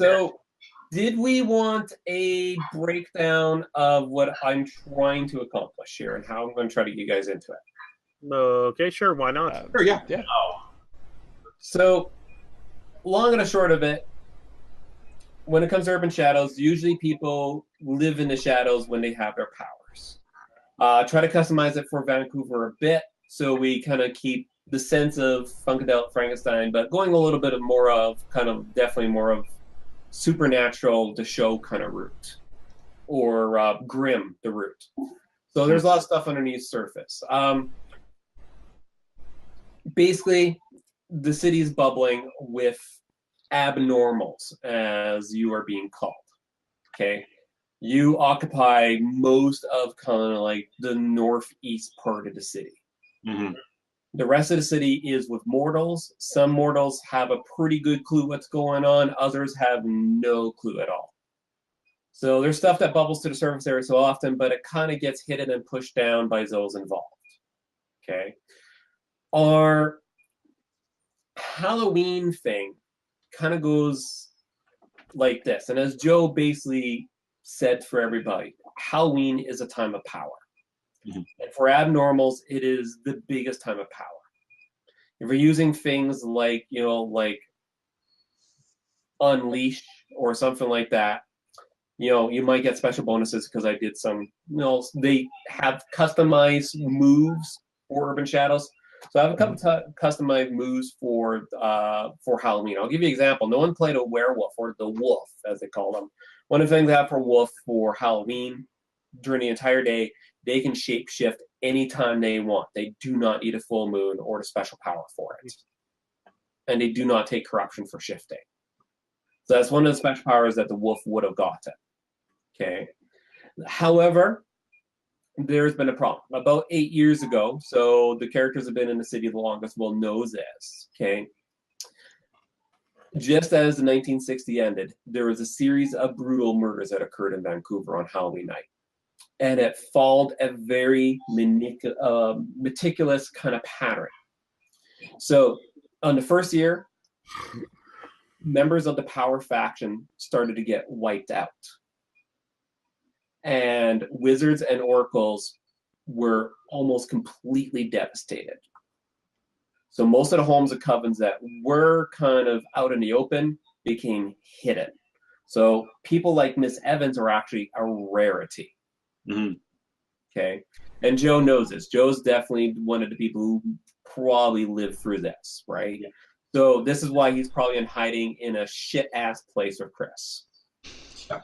So, did we want a breakdown of what I'm trying to accomplish here and how I'm going to try to get you guys into it? Okay, sure, why not? Sure, yeah. Yeah. So, long and the short of it, when it comes to urban shadows, usually people live in the shadows when they have their powers. Try to customize it for Vancouver a bit, so we kind of keep the sense of Funkadelic Frankenstein, but going a little bit of more of definitely more of supernatural the show kind of route, or grim the route. So there's a lot of stuff underneath the surface. Basically, the city is bubbling with abnormals, as you are being called. Okay, you occupy most of kind of like the northeast part of the city. Mm-hmm. The rest of the city is with mortals. Some mortals have a pretty good clue what's going on. Others have no clue at all. So there's stuff that bubbles to the surface every so often, but it kind of gets hidden and pushed down by those involved. Okay. Our Halloween thing kind of goes like this. And as Joe basically said for everybody, Halloween is a time of power. Mm-hmm. And for abnormals, it is the biggest time of power. If we're using things like, like Unleash or something like that, you might get special bonuses because I did some, they have customized moves for Urban Shadows. So I have a couple customized moves for Halloween. I'll give you an example. No one played a werewolf or the wolf, as they call them. One of the things I have for wolf for Halloween, during the entire day, they can shapeshift anytime they want. They do not need a full moon or a special power for it. And they do not take corruption for shifting. So that's one of the special powers that the wolf would have gotten. Okay. However, there's been a problem. About 8 years ago, so the characters have been in the city the longest will know this. Okay. Just as the 1960 ended, there was a series of brutal murders that occurred in Vancouver on Halloween night. And it followed a very meticulous kind of pattern. So on the first year, members of the power faction started to get wiped out. And wizards and oracles were almost completely devastated. So most of the homes of covens that were kind of out in the open became hidden. So people like Miss Evans are actually a rarity. Mm-hmm. Okay. And Joe knows this. Joe's definitely one of the people who probably lived through this, right? Yeah. So this is why he's probably in hiding in a shit-ass place with Chris. Yeah.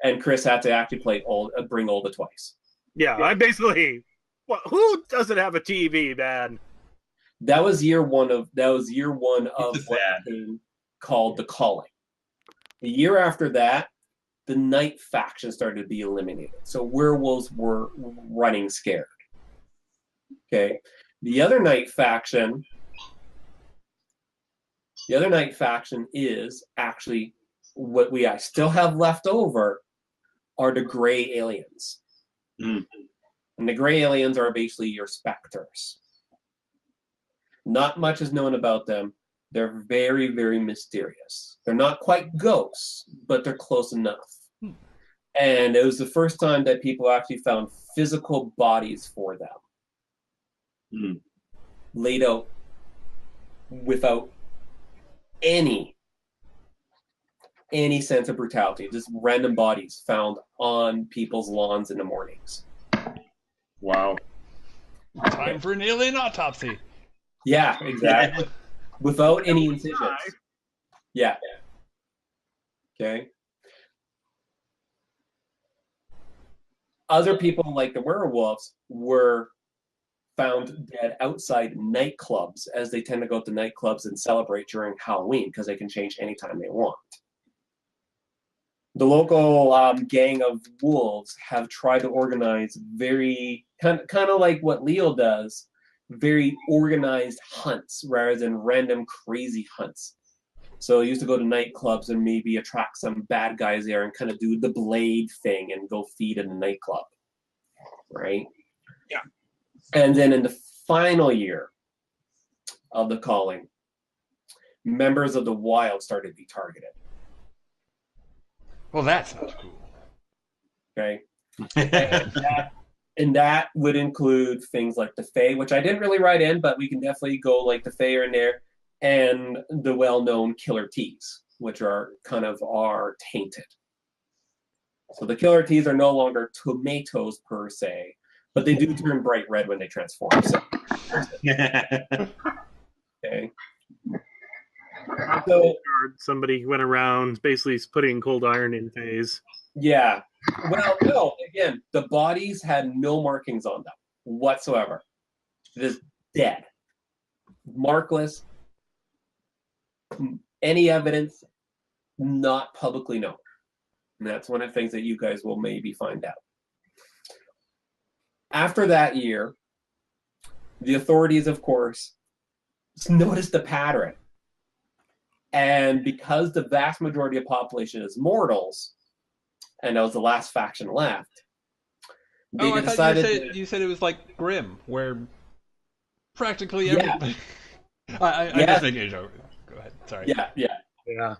And Chris had to actually bring Olga twice. Yeah, I basically... Well, who doesn't have a TV, man? That was year one of what became called The Calling. The year after that, the night faction started to be eliminated. So werewolves were running scared. Okay. The other night faction is actually what I still have left over are the gray aliens. Mm. And the gray aliens are basically your specters. Not much is known about them. They're very, very mysterious. They're not quite ghosts, but they're close enough. And it was the first time that people actually found physical bodies for them. Laid out without any sense of brutality. Just random bodies found on people's lawns in the mornings. Wow. Time for an alien autopsy. Yeah, exactly. Without any incisions. Yeah. Okay. Other people, like the werewolves, were found dead outside nightclubs, as they tend to go to nightclubs and celebrate during Halloween because they can change anytime they want. The local gang of wolves have tried to organize very kind of like what Leo does, very organized hunts rather than random crazy hunts. So they used to go to nightclubs and maybe attract some bad guys there and kind of do the blade thing and go feed in the nightclub, right? Yeah. And then in the final year of the calling, members of the wild started to be targeted. Well, that sounds cool. Okay. And that would include things like the Fae, which I didn't really write in, but we can definitely go like the Fae are in there, and the well-known killer teas, which are tainted. So the killer teas are no longer tomatoes per se, but they do turn bright red when they transform. So, okay. So Somebody went around basically putting cold iron in phase. yeah. Well, no. Again, the bodies had no markings on them whatsoever. Just dead, markless. Any evidence not publicly known. And that's one of the things that you guys will maybe find out. After that year, the authorities, of course, noticed the pattern. And because the vast majority of the population is mortals, and that was the last faction left, they I decided thought you said it was like Grimm, where practically everybody. I'm just making a joke. Go ahead. Sorry. Yeah.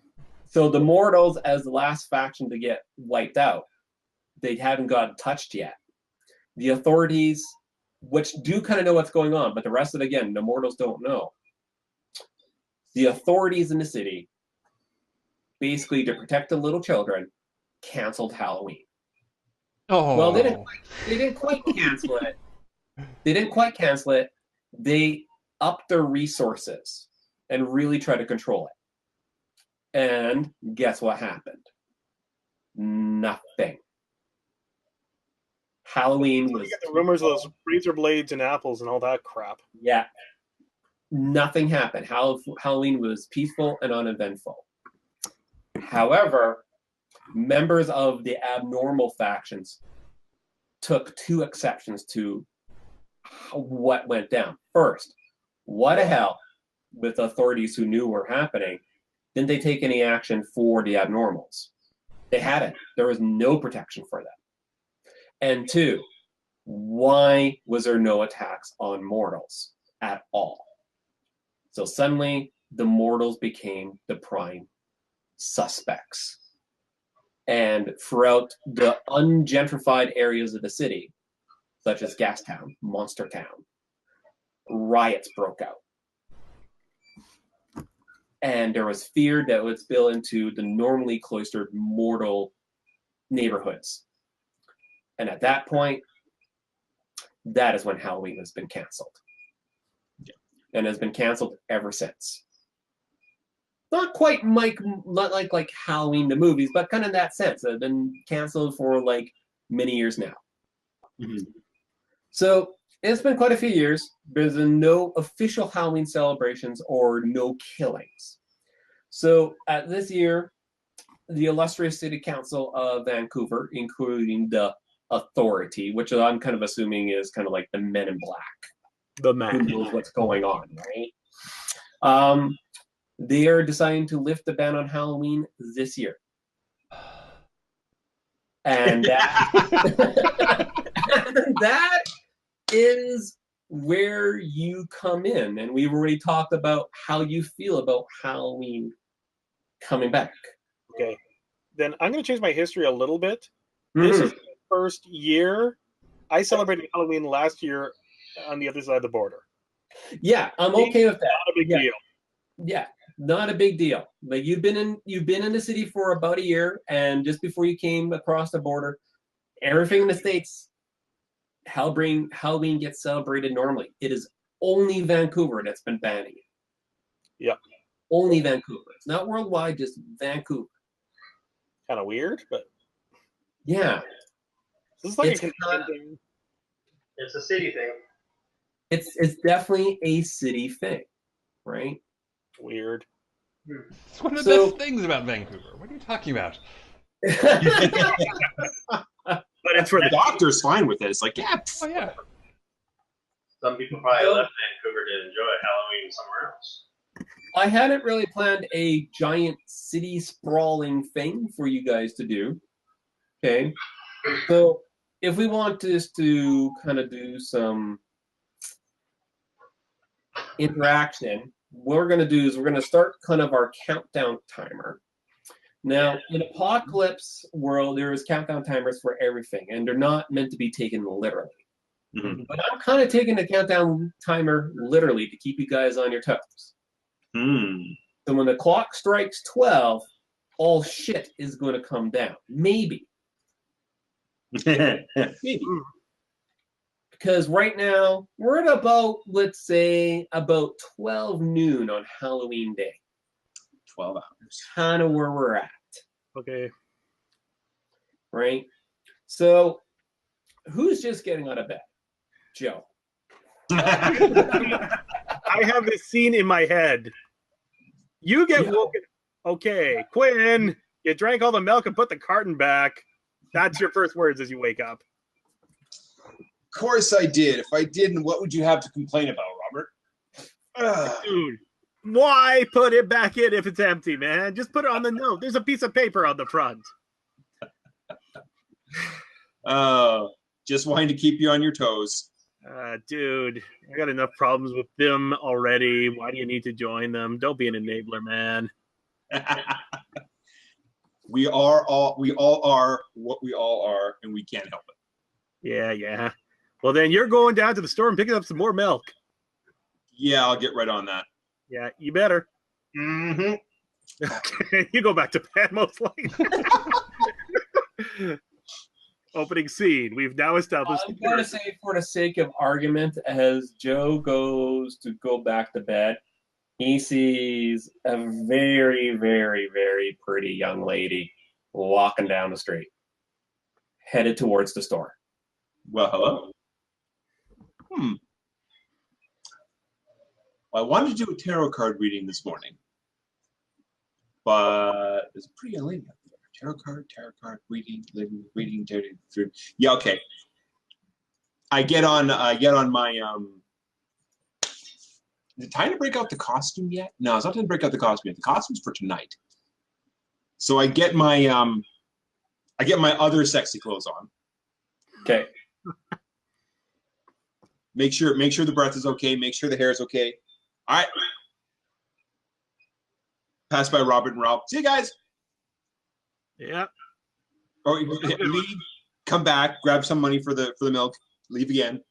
So the mortals, as the last faction to get wiped out, they haven't gotten touched yet. The authorities, which do kind of know what's going on, but the rest of it, again, the mortals don't know. The authorities in the city, basically to protect the little children, canceled Halloween. Oh. Well, they didn't quite cancel it. They didn't quite cancel it. They upped their resources and really tried to control it. And guess what happened? Nothing. Halloween was... You get the rumors of those razor blades and apples and all that crap. Yeah. Nothing happened. Halloween was peaceful and uneventful. However, members of the abnormal factions took two exceptions to what went down. First, what the hell, with authorities who knew were happening, didn't they take any action for the abnormals? They hadn't. There was no protection for them. And two, why was there no attacks on mortals at all? So suddenly, the mortals became the prime suspects. And throughout the ungentrified areas of the city, such as Gastown, Monster Town, riots broke out. And there was fear that would spill into the normally cloistered mortal neighborhoods. And at that point, that is when Halloween has been canceled. And has been canceled ever since. Not quite like Halloween the movies, but kind of in that sense. It's been canceled for like many years now. Mhm. So it's been quite a few years. There's been no official Halloween celebrations or no killings. So at this year, the illustrious City Council of Vancouver, including the Authority, which I'm kind of assuming is kind of like the Men in Black, The who man. knows what's going on, right? They are deciding to lift the ban on Halloween this year. And that, that is where you come in. And we've already talked about how you feel about Halloween coming back. Okay. Then I'm going to change my history a little bit. This is the first year. I celebrated Halloween last year on the other side of the border. Yeah, I'm okay with that. Not a big deal. Yeah, not a big deal. Like you've been in the city for about a year, and just before you came across the border, everything in the States, Halloween gets celebrated normally. It is only Vancouver that's been banning it. Yeah. Only Vancouver. It's not worldwide, just Vancouver. Kind of weird, but Yeah. this is like It's a not- Canadian thing. It's a city thing. It's definitely a city thing, right? Weird. It's one of the So- best things about Vancouver. What are you talking about? But it's for The the doctor's fine with it. It's like, yeah, Oh yeah. Some people probably left Vancouver to enjoy Halloween somewhere else. I hadn't really planned a giant city sprawling thing for you guys to do. Okay. So if we want just to kind of do some interaction, what we're going to do is we're going to start kind of our countdown timer. Now, in Apocalypse world, there is countdown timers for everything, and they're not meant to be taken literally. Mhm. But I'm kind of taking the countdown timer literally to keep you guys on your toes. Hmm. So when the clock strikes 12, all shit is going to come down. Maybe. Maybe. Because right now, we're at about, let's say, about 12 noon on Halloween Day. 12 hours. Kind of where we're at. Okay. Right? So, who's just getting out of bed? Joe. I have this scene in my head. You get Yeah. woken. Okay, Quinn, you drank all the milk and put the carton back. That's your first words as you wake up. Of course I did. If I didn't, what would you have to complain about, Robert? Dude, why put it back in if it's empty, man? Just put it on the note. There's a piece of paper on the front. Just wanting to keep you on your toes. Dude, I got enough problems with them already. Why do you need to join them? Don't be an enabler, man. We all are what we all are, and we can't help it. Yeah. Well, then you're going down to the store and picking up some more milk. Yeah, I'll get right on that. Yeah, you better. Mm-hmm. Okay, you go back to bed, most likely. Opening scene. We've now established. I'm going to say, for the sake of argument, as Joe goes to go back to bed, he sees a very, very, very pretty young lady walking down the street, headed towards the store. Well, hello. Well, I wanted to do a tarot card reading this morning, but there's a pretty young lady out there. Tarot card, reading, tarot. Yeah, okay. I get on my Is it time to break out the costume yet? No, it's not time to break out the costume yet. The costume's for tonight. So I get my other sexy clothes on. Okay. Make sure the breath is okay. Make sure the hair is okay. All right. Pass by Robert and Rob. See you guys. Yeah. Or leave, come back, grab some money for the milk, leave again.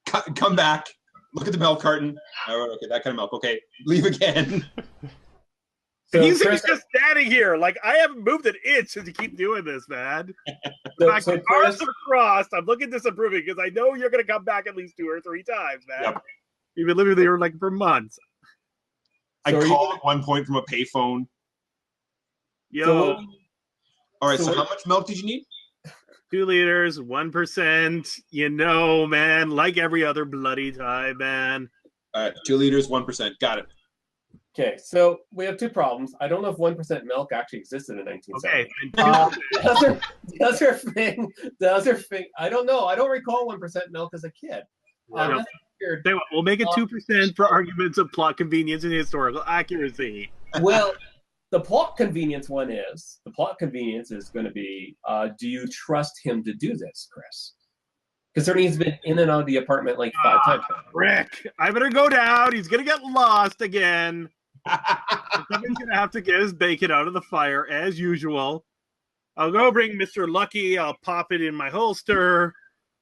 Come back, look at the milk carton. Oh, okay, that kind of milk. Okay, leave again. So He's Chris, just standing here. Like, I haven't moved an inch since you keep doing this, man. so My Chris, arms are crossed. I'm looking disapproving because I know you're going to come back at least 2 or 3 times, man. Yep. You've been living there like for months. I So are you called gonna- at one point from a payphone. Yo, So- All right, So so what- how much milk did you need? 2 liters, 1%. You know, man, like every other bloody time, man. All right, 2 liters, 1%. Got it. Okay, so we have 2 problems. I don't know if 1% milk actually existed in 1970. Okay. And The other thing, I don't know. I don't recall 1% milk as a kid. No. That's weird. Tell you what, we'll make it 2% for arguments of plot convenience and historical accuracy. Well, the plot convenience is going to be, do you trust him to do this, Chris? Considering he's been in and out of the apartment like 5 times now. Rick, I better go down. He's going to get lost again. Somebody's going to have to get his bacon out of the fire, as usual. I'll go bring Mr. Lucky. I'll pop it in my holster.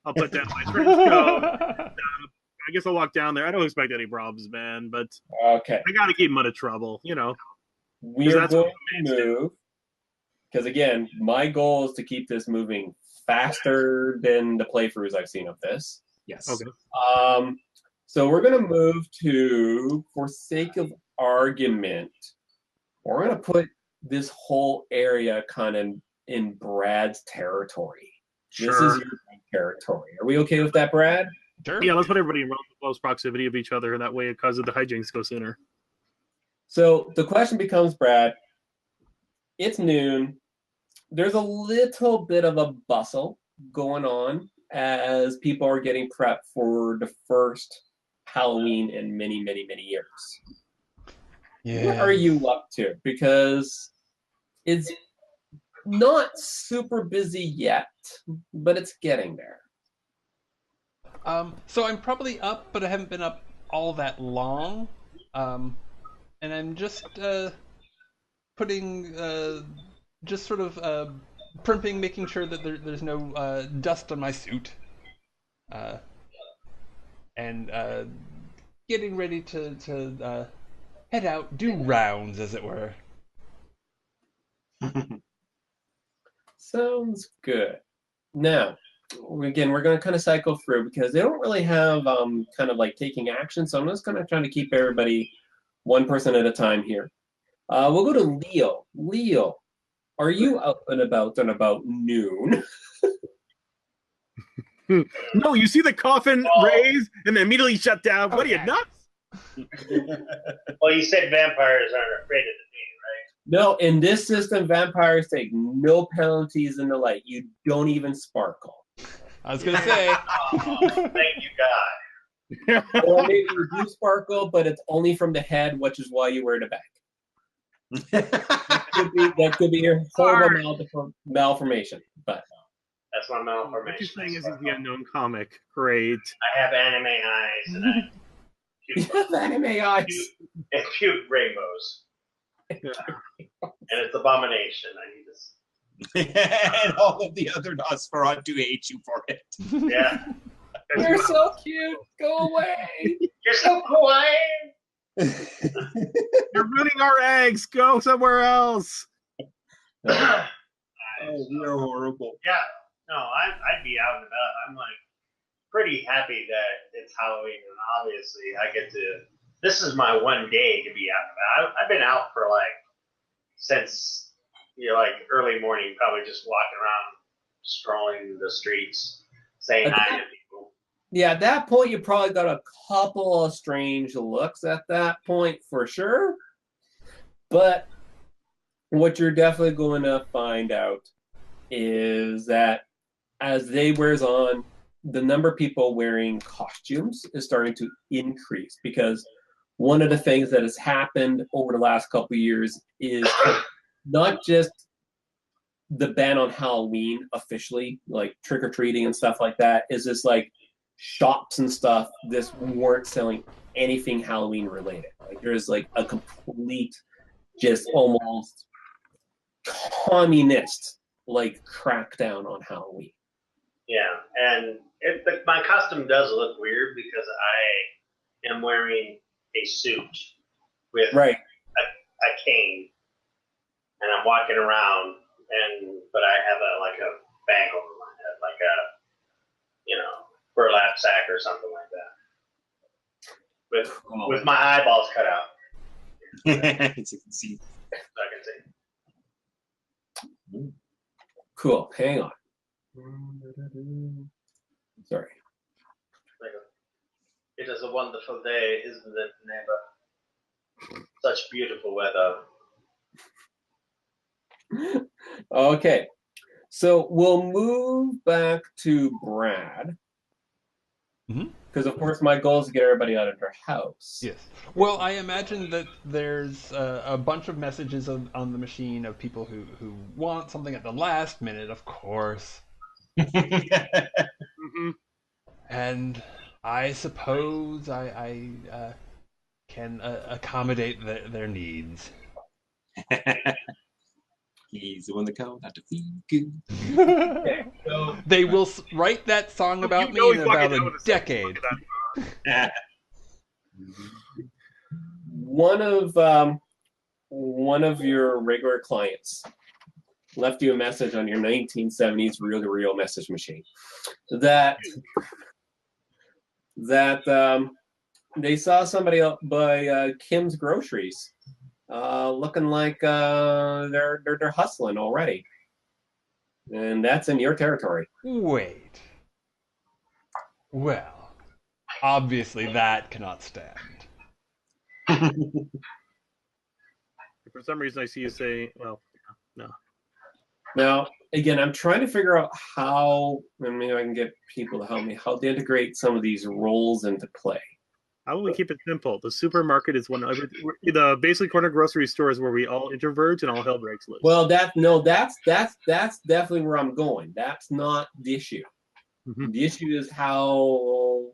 I'll put down my trench coat. I guess I'll walk down there. I don't expect any problems, man, but Okay. I got to keep him out of trouble, you know. We are that's going what to move. Because again, my goal is to keep this moving faster than the playthroughs I've seen of this. Yes. Okay. So we're going to move to, for sake of argument, we're going to put this whole area kind of in Brad's territory. This is your territory. Are we okay with that, Brad? Sure. Yeah, let's put everybody in relative close proximity of each other. That way, because of the hijinks go sooner. So the question becomes, Brad, it's noon. There's a little bit of a bustle going on as people are getting prepped for the first Halloween in many, many, many years. What are you up to? Because it's not super busy yet, but it's getting there. So I'm probably up, but I haven't been up all that long. And I'm just putting just sort of primping, making sure that there's no dust on my suit, and getting ready to head out, do rounds, as it were. Sounds good. Now, again, we're going to kind of cycle through because they don't really have kind of like taking action. So I'm just going to try to keep everybody one person at a time here. We'll go to Leo. Leo, are you out and about noon? No, you see the coffin raise and then immediately shut down. What are you, nuts? Well, you said vampires aren't afraid of the day, right? No, in this system, vampires take no penalties in the light. You don't even sparkle. I was gonna say. Thank you, God. Or maybe you do sparkle, but it's only from the head, which is why you wear the back. That could be your horrible malformation, but That's my malformation. What you're saying is he's the unknown comic. Great. I have anime eyes and I you have anime eyes. and puke rainbows. And it's abomination. I need this. And all of the other Nosferatu hate you for it. Yeah. You're so cute. Go away. You're so kawaii. You're ruining our eggs. Go somewhere else. Oh, we are horrible. Yeah. No, I'd be out and about. I'm like pretty happy that it's Halloween, and obviously I get to. This is my one day to be out and about. I've been out for since like early morning, probably just walking around, strolling the streets, saying hi to people. Yeah, at that point, you probably got a couple of strange looks at that point for sure. But what you're definitely going to find out is that as day wears on, the number of people wearing costumes is starting to increase because one of the things that has happened over the last couple of years is not just the ban on Halloween officially, like trick-or-treating and stuff like that, is just like shops and stuff this weren't selling anything Halloween related. Like there's like a complete, just almost communist like crackdown on Halloween. Yeah, and my costume does look weird because I am wearing a suit with Right. a cane, and I'm walking around, but I have a bag over my head, like a burlap sack or something like that, with my eyeballs cut out, So you can see. so I can see. Cool. Hang on. Sorry. It is a wonderful day, isn't it, neighbor? Such beautiful weather. Okay. So we'll move back to Brad. Because, of course, my goal is to get everybody out of their house. Yes. Well, I imagine that there's a bunch of messages on the machine of people who want something at the last minute, of course. And I suppose I can accommodate their needs. He's the one that comes out to feel good. Okay, so They will write that song about me in about a decade. one of your regular clients left you a message on your 1970s reel-to-reel message machine that they saw somebody up by Kim's Groceries looking like they're hustling already, and that's in your territory. Wait. Well, obviously that cannot stand. For some reason, I see you say, well, no. Now, again, I'm trying to figure out how, and maybe I can get people to help me, how to integrate some of these roles into play. How will we keep it simple? The supermarket is the basic corner grocery store is where we all introvert and all hell breaks loose. Well, that's definitely where I'm going. That's not the issue. The issue is how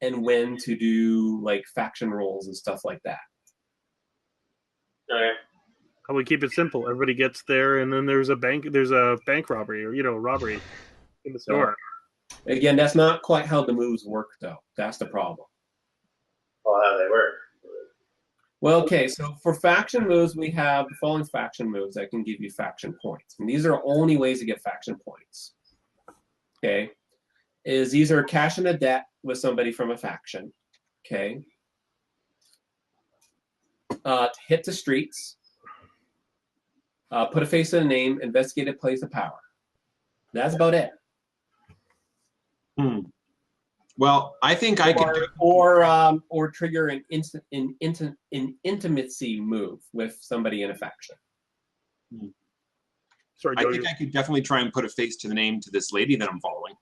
and when to do like faction roles and stuff like that. Okay. How we keep it simple? Everybody gets there, and then there's a bank robbery or robbery in the store. Again, that's not quite how the moves work, though. That's the problem. Well, how they work. Well, okay, so for faction moves, we have the following faction moves that can give you faction points. And these are only ways to get faction points. Okay? These are cashing a debt with somebody from a faction. Okay? Hit the streets. Put a face and a name. Investigate a place of power. That's about it. Well, I think I could do or trigger an intimacy move with somebody in a faction. Sorry, I Joe, think I could definitely try and put a face to the name to this lady that I'm following.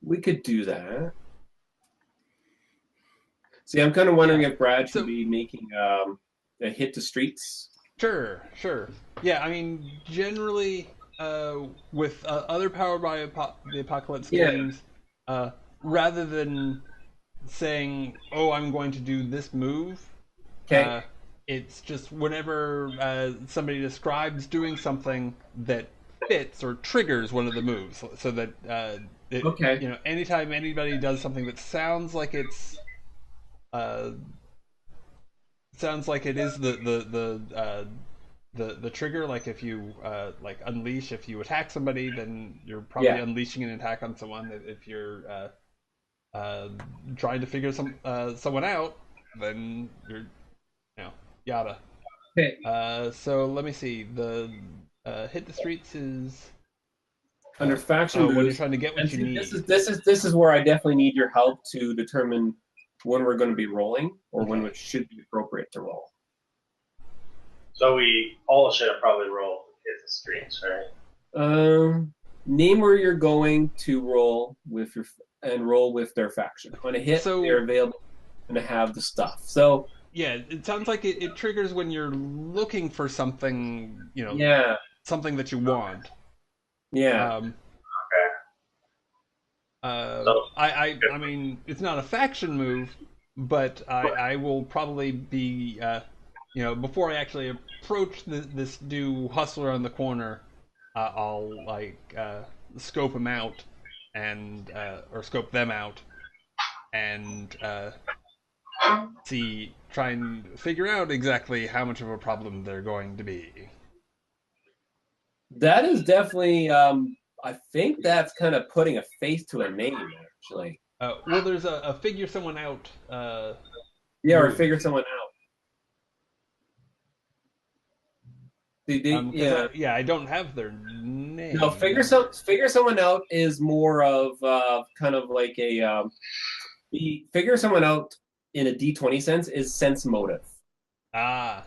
We could do that. See, I'm kind of wondering if Brad should be making a hit to streets. Sure. Yeah, I mean, generally, with other Powered by the Apocalypse games, rather than saying, "Oh, I'm going to do this move," it's just whenever somebody describes doing something that fits or triggers one of the moves, so that anytime anybody does something that sounds like it is the trigger, like if you like unleash, if you attack somebody, then you're probably unleashing an attack on someone. If you're trying to figure someone out, then you're yada. Okay. So let me see. The hit the streets is under faction moves. When you're trying to get what you need. This is where I definitely need your help to determine when we're going to be rolling or when it should be appropriate to roll. So we all should have probably rolled hit the streets, right? Name where you're going to roll with roll with their faction. On a hit, they're available and to have the stuff. So yeah, it sounds like it triggers when you're looking for something, something that you want. Yeah. I mean, it's not a faction move, but I will probably be, before I actually approach this new hustler on the corner, I'll scope him out or scope them out and try and figure out exactly how much of a problem they're going to be. That is definitely, I think that's kind of putting a face to a name, actually. Well, there's a figure someone out. Or figure someone out. I don't have their name. No, figure someone out is more of kind of like a figure someone out in a D20 sense is sense motive. Ah.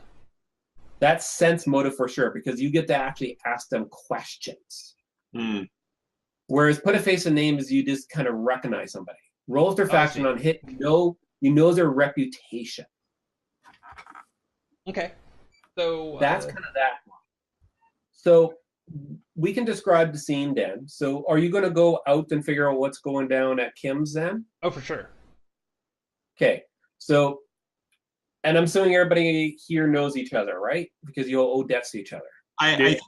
That's sense motive for sure, because you get to actually ask them questions. Whereas put a face and name is you just kind of recognize somebody. Roll with their faction on hit, you know their reputation. Okay. So that's kind of that one. So we can describe the scene then. So are you going to go out and figure out what's going down at Kim's then? Oh, for sure. Okay. So, and I'm assuming everybody here knows each other, right? Because you all owe debts to each other. I think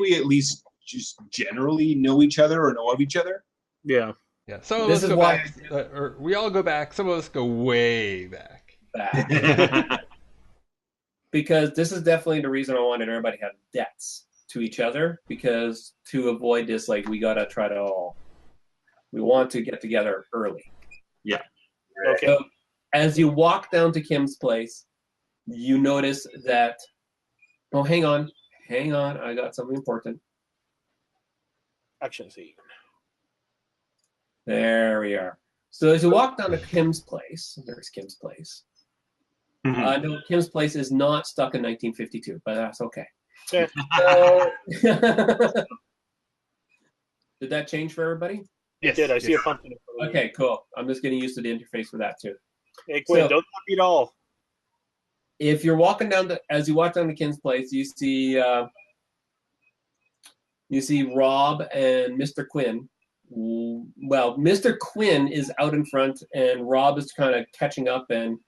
we at least just generally know each other or know of each other. Yeah. Yeah. Some of us go back, or we all go back. Some of us go way back. Because this is definitely the reason I wanted everybody to have debts to each other, because to avoid this, like, we got to try to we want to get together early. Yeah. Okay. So, as you walk down to Kim's place, you notice that, oh, hang on, I got something important. Action scene. There we are. So as you walk down to Kim's place, there's Kim's place. No, Kim's place is not stuck in 1952, but that's okay. Yeah. So, did that change for everybody? It did. I see a pumpkin. Okay, cool. I'm just getting used to the interface for that too. Hey, Quinn, don't copy it all. If you're walking down as you walk down to Kim's place, you see Rob and Mr. Quinn. Well, Mr. Quinn is out in front, and Rob is kind of catching up and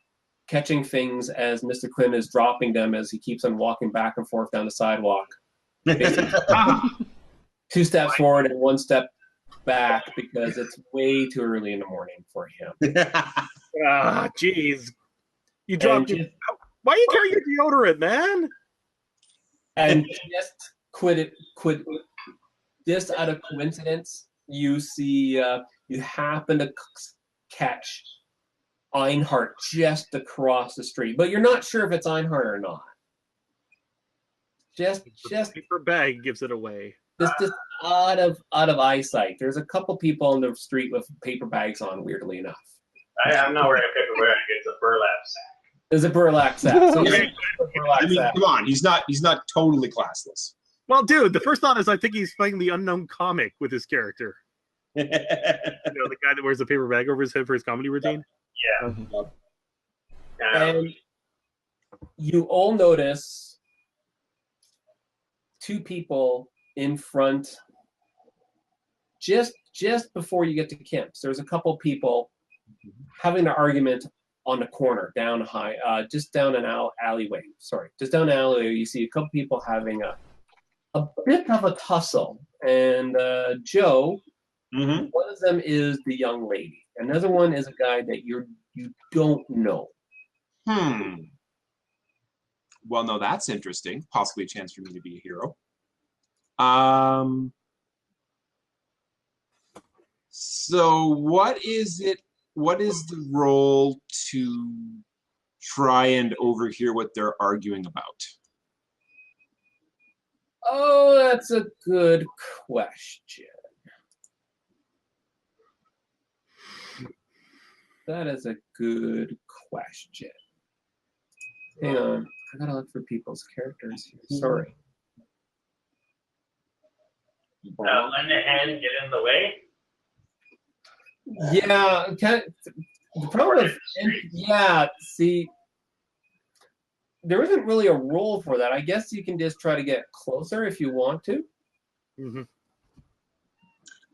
catching things as Mr. Quinn is dropping them as he keeps on walking back and forth down the sidewalk. Two steps forward and one step back because it's way too early in the morning for him. Ah, jeez. You dropped your... Why you carry your deodorant, man? And just just out of coincidence, you see, you happen to catch Einhart just across the street, but you're not sure if it's Einhart or not. Just paper bag gives it away. Just out of eyesight. There's a couple people on the street with paper bags on. Weirdly enough, I'm not wearing a paper bag. It's a burlap sack. There's a burlap sack. So I mean, come on, he's not totally classless. Well, dude, the first thought is I think he's playing the unknown comic with his character. You know, the guy that wears the paper bag over his head for his comedy routine. Yeah. And you all notice two people in front just before you get to Kim's. There's a couple people having an argument on the corner just down an alleyway. Sorry, just down an alleyway. You see a couple people having a bit of a tussle. And Joe, one of them is the young lady. Another one is a guy that you don't know. Well, no, that's interesting. Possibly a chance for me to be a hero. So what is it? What is the role to try and overhear what they're arguing about? Oh, that's a good question. That is a good question. Hang on. I gotta look for people's characters here. Sorry. Lend a hand, get in the way. Yeah, the problem is, see, there isn't really a role for that. I guess you can just try to get closer if you want to.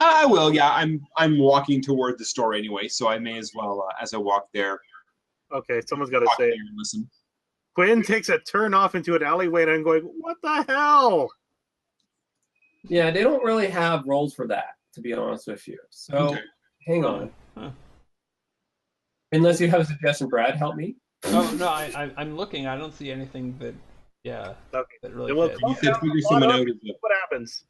I will. Yeah, I'm walking toward the store anyway, so I may as well, as I walk there. Okay, someone's got to say it. Listen. Quinn takes a turn off into an alleyway, and I'm going, what the hell? Yeah, they don't really have roles for that, to be honest with you. So, hang on. Unless you have a suggestion, Brad, help me. Oh no, I'm looking. I don't see anything that that really fits. You could figure someone out. What happens?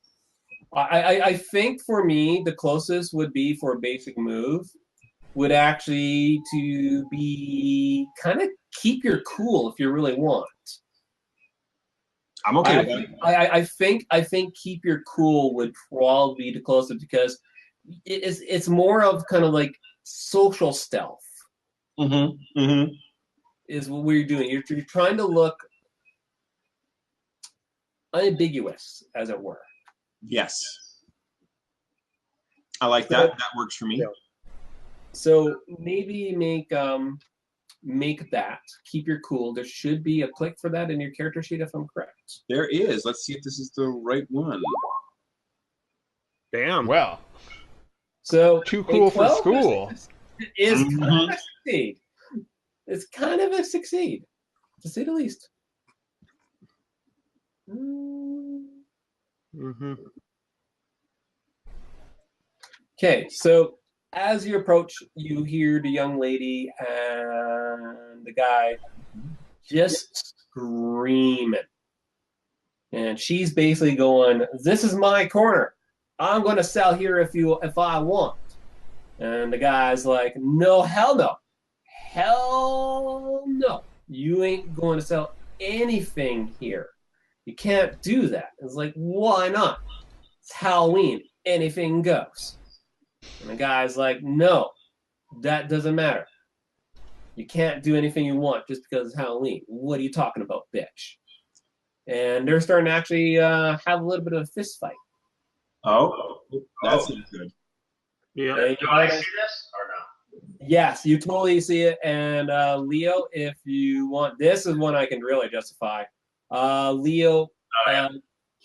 I think for me, the closest would be for a basic move would actually to be kind of keep your cool if you really want. I'm okay with that. I think keep your cool would probably be the closest because it's more of kind of like social stealth. Is what we're doing. You're trying to look unambiguous, as it were. Yes. I like that. That works for me. Yeah. So maybe make that. Keep your cool. There should be a click for that in your character sheet if I'm correct. There is. Let's see if this is the right one. Damn. Well. So too cool for school. Is kind of a succeed. It's kind of a succeed, to say the least. Okay, so as you approach, you hear the young lady and the guy just screaming. And she's basically going, "This is my corner. I'm going to sell here if I want." And the guy's like, "No, hell no. Hell no. You ain't going to sell anything here. You can't do that." It's like, "Why not? It's Halloween. Anything goes." And the guy's like, "No, that doesn't matter. You can't do anything you want just because it's Halloween. What are you talking about, bitch?" And they're starting to actually have a little bit of a fist fight. Oh, that's good. Yeah. Do I see this or no? Yes, you totally see it. And Leo, if you want, this is one I can really justify. Leo,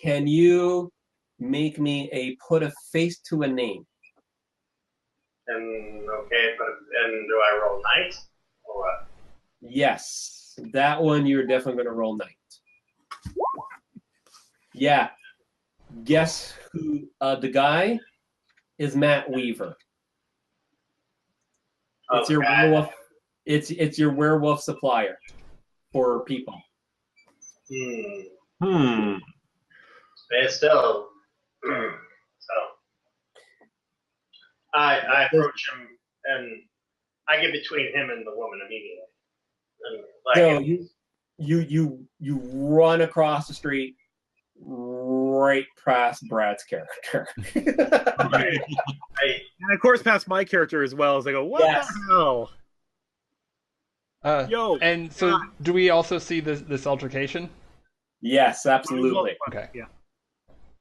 can you make me put a face to a name? And okay, and do I roll night or what? Yes, that one you're definitely going to roll 9. Yeah. Guess who? The guy is Matt Weaver. It's your werewolf. It's your werewolf supplier for people. It's still. So I approach him and I get between him and the woman immediately. And So you run across the street right past Brad's character. And of course past my character as well as I go, what the hell? Yo. And so do we also see this altercation? Yes, absolutely. Okay. Yeah.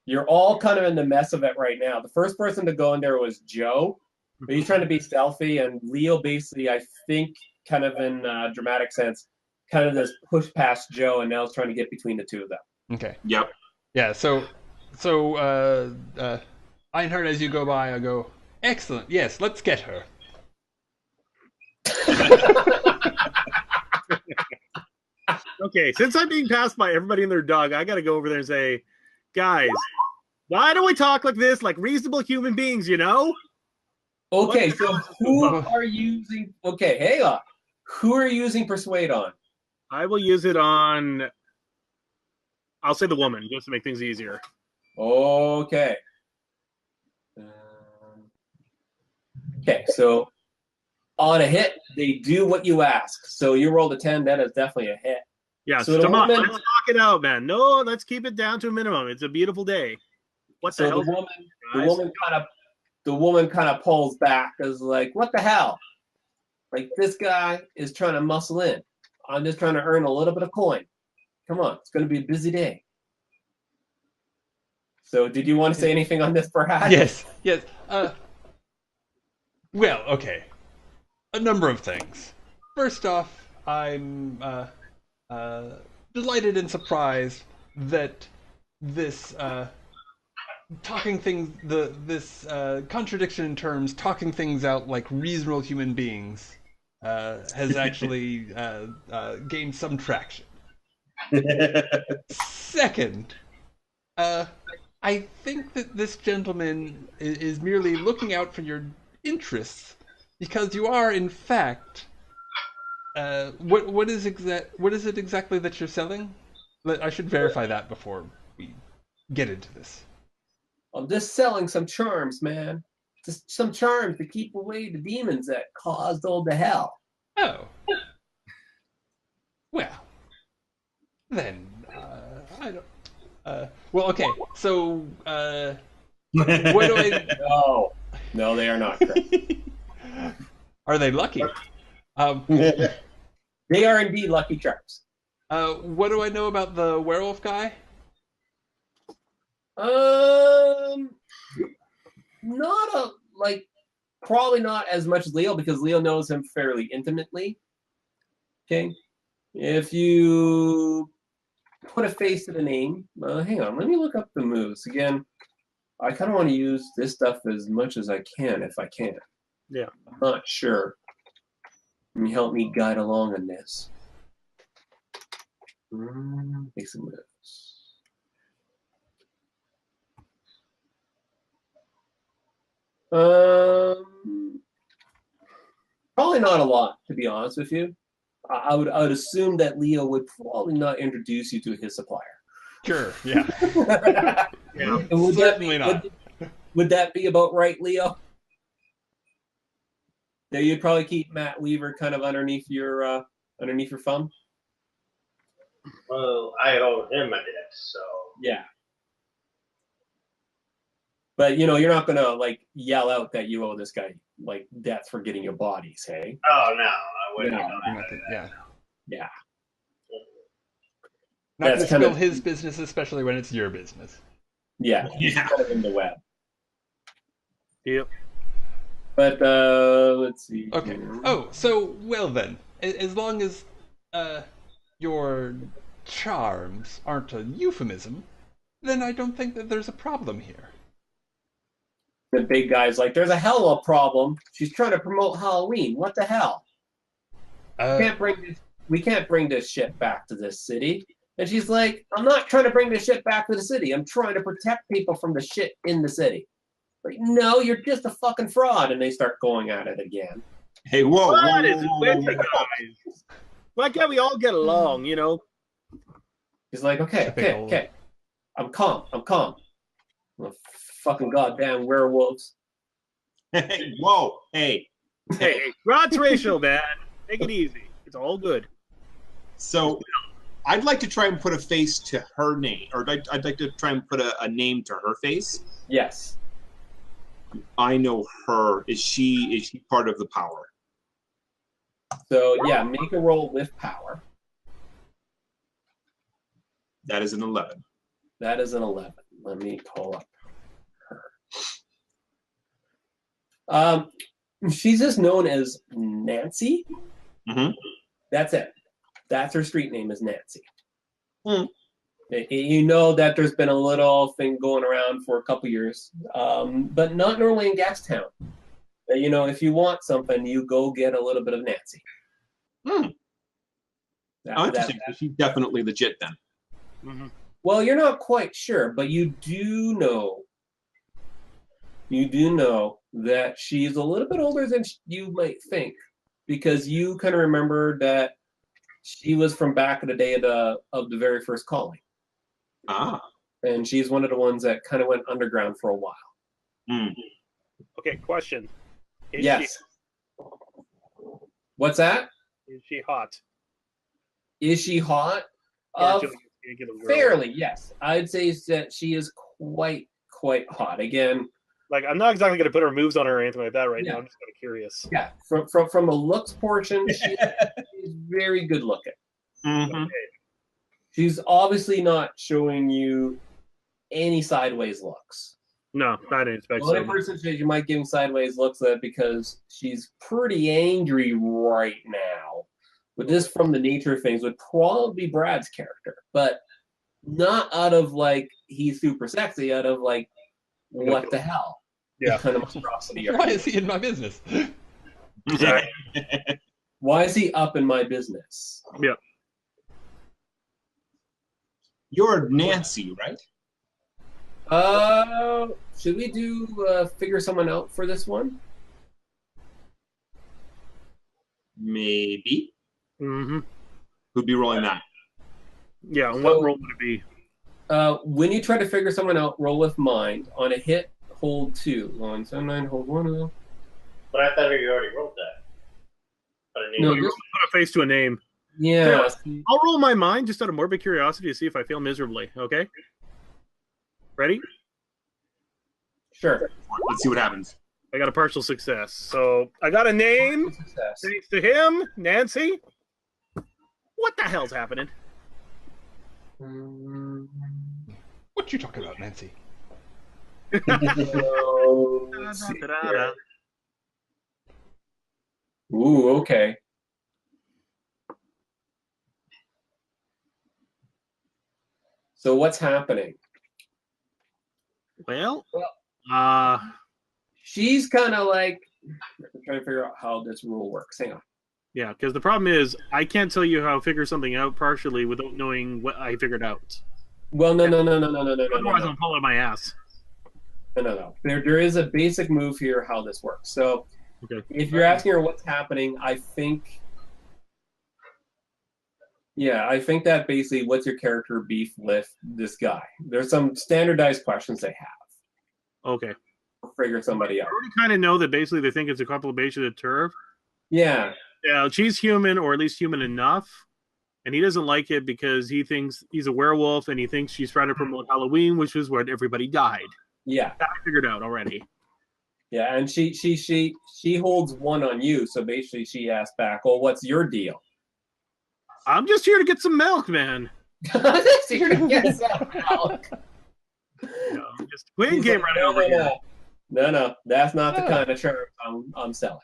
You're all kind of in the mess of it right now. The first person to go in there was Joe, but he's trying to be stealthy, and Leo basically, I think, kind of in a dramatic sense, kind of just pushed past Joe, and now is trying to get between the two of them. Okay. Yep. Yeah, so Einhard, as you go by, I go, excellent, yes, let's get her. Okay, since I'm being passed by everybody and their dog, I gotta go over there and say, guys, why don't we talk like this, like reasonable human beings, you know? Okay, so who are you using? Okay, hey, who are you using Persuade on? I will use it on, I'll say the woman, just to make things easier. Okay. Okay, so on a hit, they do what you ask. So you rolled a 10, that is definitely a hit. Yeah, So come on, let's talk it out, man. No, let's keep it down to a minimum. It's a beautiful day. What the hell? The woman kind of pulls back, is like, what the hell? Like, this guy is trying to muscle in. I'm just trying to earn a little bit of coin. Come on, it's going to be a busy day. So, did you want to say anything on this, perhaps? Yes. Well, okay. A number of things. First off, I'm delighted and surprised that this contradiction in terms, talking things out like reasonable human beings, has actually gained some traction. Second, I think that this gentleman is merely looking out for your interests because you are, in fact, what is it exactly that you're selling? I should verify that before we get into this. I'm just selling some charms, man. Just some charms to keep away the demons that caused all the hell. Oh. Well, then, I don't... well, okay, so, what do I... No, they are not correct. Are they lucky? They are indeed lucky charms. What do I know about the werewolf guy? Probably not as much as Leo, because Leo knows him fairly intimately. Okay? If you put a face to the name, hang on, let me look up the moves. Again, I kind of want to use this stuff as much as I can, if I can. Yeah. I'm not sure. Can you help me guide along on this? Make some moves. Probably not a lot, to be honest with you. I would assume that Leo would probably not introduce you to his supplier. Sure, yeah. Yeah. Certainly not. Would that be about right, Leo? That you'd probably keep Matt Weaver kind of underneath your thumb? Well, I owe him a debt, so... Yeah. But, you're not going to, yell out that you owe this guy, death for getting your bodies, hey? Oh, no, I wouldn't. Yeah. Yeah. Not going to spill his business, especially when it's your business. Yeah, he's kind of in the web. Yep. But, let's see. Okay. Oh, so, well then, as long as your charms aren't a euphemism, then I don't think that there's a problem here. The big guy's like, there's a hell of a problem. She's trying to promote Halloween. What the hell? we can't bring this shit back to this city. And she's like, I'm not trying to bring this shit back to the city. I'm trying to protect people from the shit in the city. Like, no, you're just a fucking fraud. And they start going at it again. Hey, whoa, What whoa, is whoa, with whoa, you whoa. guys? Why can't we all get along, you know? He's like, okay. I'm calm. Well, fucking goddamn werewolves. Hey, whoa, hey. Hey, Rod's racial, man. Take it easy. It's all good. So I'd like to try and put a face to her name, or I'd like to try and put a name to her face. Yes. I know her. Is she part of the power? So, yeah, make a roll with power. That is an 11. That is an 11. Let me pull up her. She's just known as Nancy. Mm-hmm. That's it. That's her street name is Nancy. Hmm. You know that there's been a little thing going around for a couple years, but not normally in Gastown. You know, if you want something, you go get a little bit of Nancy. Hmm. Interesting. So she's definitely legit then. Mm-hmm. Well, you're not quite sure, but you do know that she's a little bit older than you might think, because you kind of remember that she was from back in the day of the very first calling. Ah. And she's one of the ones that kind of went underground for a while. Mm. Okay, question. Yes. What's that? Is she hot? Is she hot? Fairly, yes. I'd say that she is quite hot. Again, like, I'm not exactly going to put her moves on her or anything like that right now. I'm just kind of curious. Yeah, from the looks portion, she's very good looking. Mm-hmm. Okay. She's obviously not showing you any sideways looks. No, I didn't expect The so. only person you might give sideways looks at because she's pretty angry right now. But this, from the nature of things, would probably be Brad's character, but not out of like he's super sexy. Out of like, what the hell? Yeah. What kind of monstrosity? Why is he in my business? Why is he up in my business? Yeah. You're Nancy, right? Should we do figure someone out for this one? Maybe. Mm-hmm. Who'd be rolling that? Yeah, and what role would it be? When you try to figure someone out, roll with mind. On a hit, hold 2. 1, 7, 9, hold 1. But I thought you already wrote that. But I need No, to Put a face to a name. Yeah. I'll roll my mind just out of morbid curiosity to see if I fail miserably. Okay? Ready? Sure. Let's see what happens. I got a partial success. So I got a name. Success. Thanks to him, Nancy. What the hell's happening? What you talking about, Nancy? Ooh, okay. So what's happening? Well, she's kind of like, I'm trying to figure out how this rule works. Hang on. yeah, because the problem is I can't tell you how to figure something out partially without knowing what I figured out. Well, no. Otherwise, I'm falling my ass. No. There is a basic move here how this works. So Okay. if you're asking her what's happening, I think that basically what's your character beef with this guy? There's some standardized questions they have. Okay. Figure somebody I out. already kind of know that basically they think it's a compilation of turf. Yeah. Yeah, she's human, or at least human enough, and he doesn't like it because he thinks he's a werewolf, and he thinks she's trying to promote Halloween, which is where everybody died. Yeah. That I figured out already. Yeah, and she holds 1 on you, so basically she asks back, "Well, what's your deal?" I'm just here to get some milk, man. Just here to get some milk. No, just Quinn came right over here. No, that's not the kind of term I'm selling.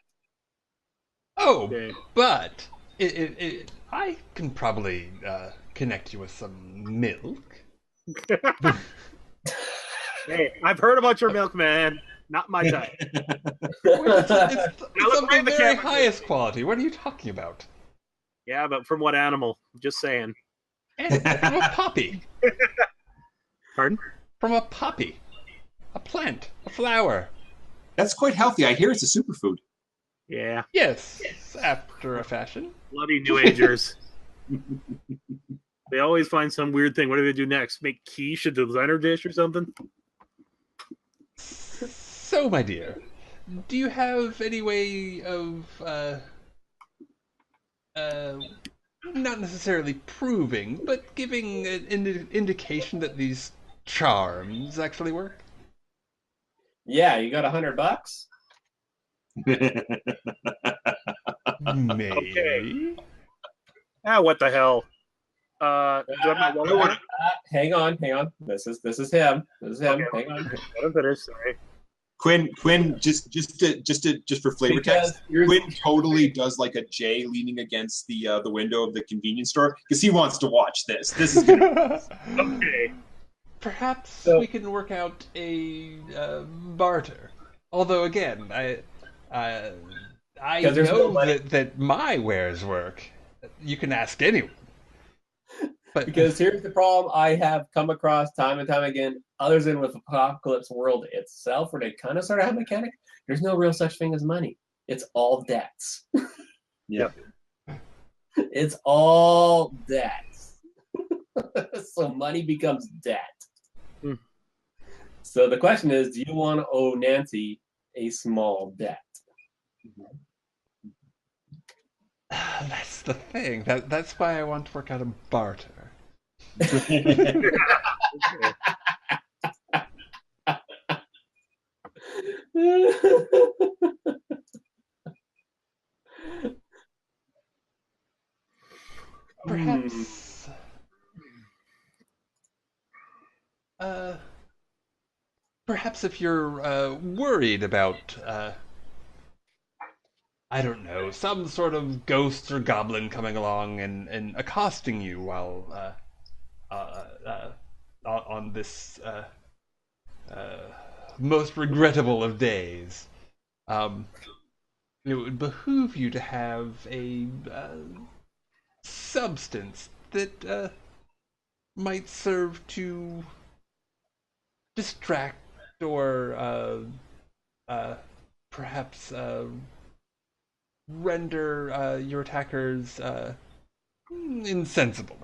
Oh, Okay. but I can probably connect you with some milk. Hey, I've heard about your milk, man. Not my type. It's look of right in the the very camera. highest quality. What are you talking about? Yeah, but from what animal? Just saying. And from a poppy. Pardon? From a poppy. A plant. A flower. That's quite healthy. I hear it's a superfood. Yeah. Yes, after a fashion. Bloody New Agers. They always find some weird thing. What do they do next? Make quiche a designer dish or something? So, my dear, do you have any way of, not necessarily proving, but giving an indication that these charms actually work? Yeah, you got $100? Maybe. Ah, what the hell? Do I have my wallet? Hang on. This is him. Okay. Hang on. Let him finish. Sorry. Quinn, just for flavor text, Quinn totally does like a J leaning against the window of the convenience store because he wants to watch this. This is gonna Okay. Perhaps we can work out a barter. Although again, I know that my wares work. You can ask anyone. But Because here's the problem I have come across time and time again, other than with Apocalypse World itself, where they kind of sort of have a mechanic. There's no real such thing as money. It's all debts. yeah. It's all debts. So money becomes debt. Hmm. So the question is, do you want to owe Nancy a small debt? that's the thing. That's why I want to work out a barter. Perhaps, perhaps if you're worried about, I don't know, some sort of ghost or goblin coming along and accosting you while on this most regrettable of days, it would behoove you to have a substance that might serve to distract or perhaps render your attackers insensible.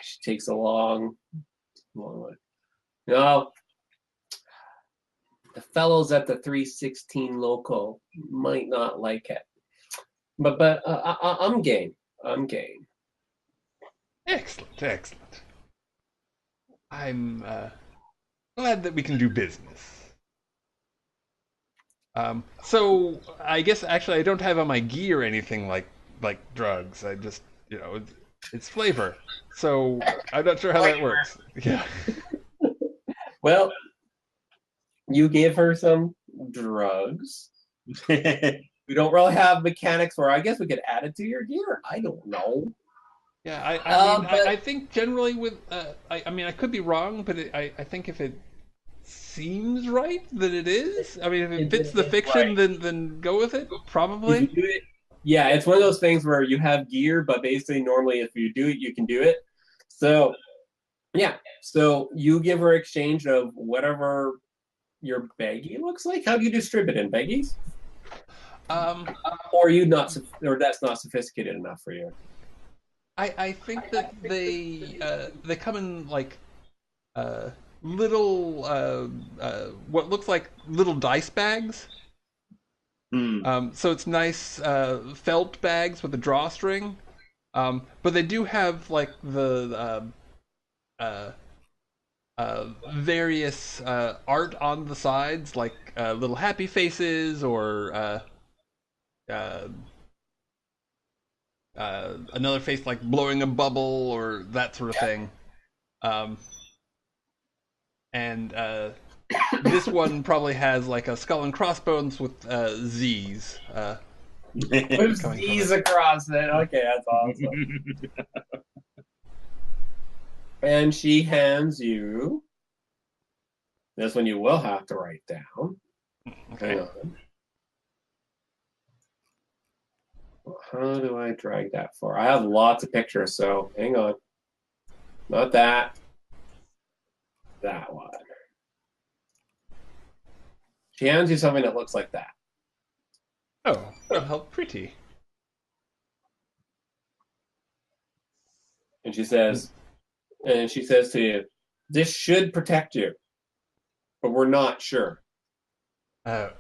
She takes a long way. No, the fellows at the 316 local might not like it, but I'm game. Excellent. I'm glad that we can do business. So I guess actually I don't have on my gear anything like drugs. I just it's flavor. So I'm not sure how that works. Yeah. Well, you give her some drugs. We don't really have mechanics for. I guess we could add it to your gear. I don't know. Yeah, I think generally with I mean I could be wrong, but I think if it seems right that it is. I mean, if it fits the fiction, right, then go with it. Probably. If you do it, yeah, it's one of those things where you have gear, but basically normally if you do it, you can do it. So yeah, so you give her exchange of whatever your baggie looks like. How do you distribute in baggies? Or you not, or that's not sophisticated enough for you. I think that they come in like little what looks like little dice bags. So it's nice felt bags with a drawstring, but they do have like the various art on the sides, like little happy faces or another face like blowing a bubble or that sort of thing. And this one probably has like a skull and crossbones with Z's. There's Z's across it. Okay, that's awesome. And she hands you this one. You will have to write down. Okay. Hang on. How do I drag that far? I have lots of pictures, so hang on. Not that. That one. She hands you something that looks like that. Oh, well, how pretty. And she says to you, this should protect you, but we're not sure. Oh.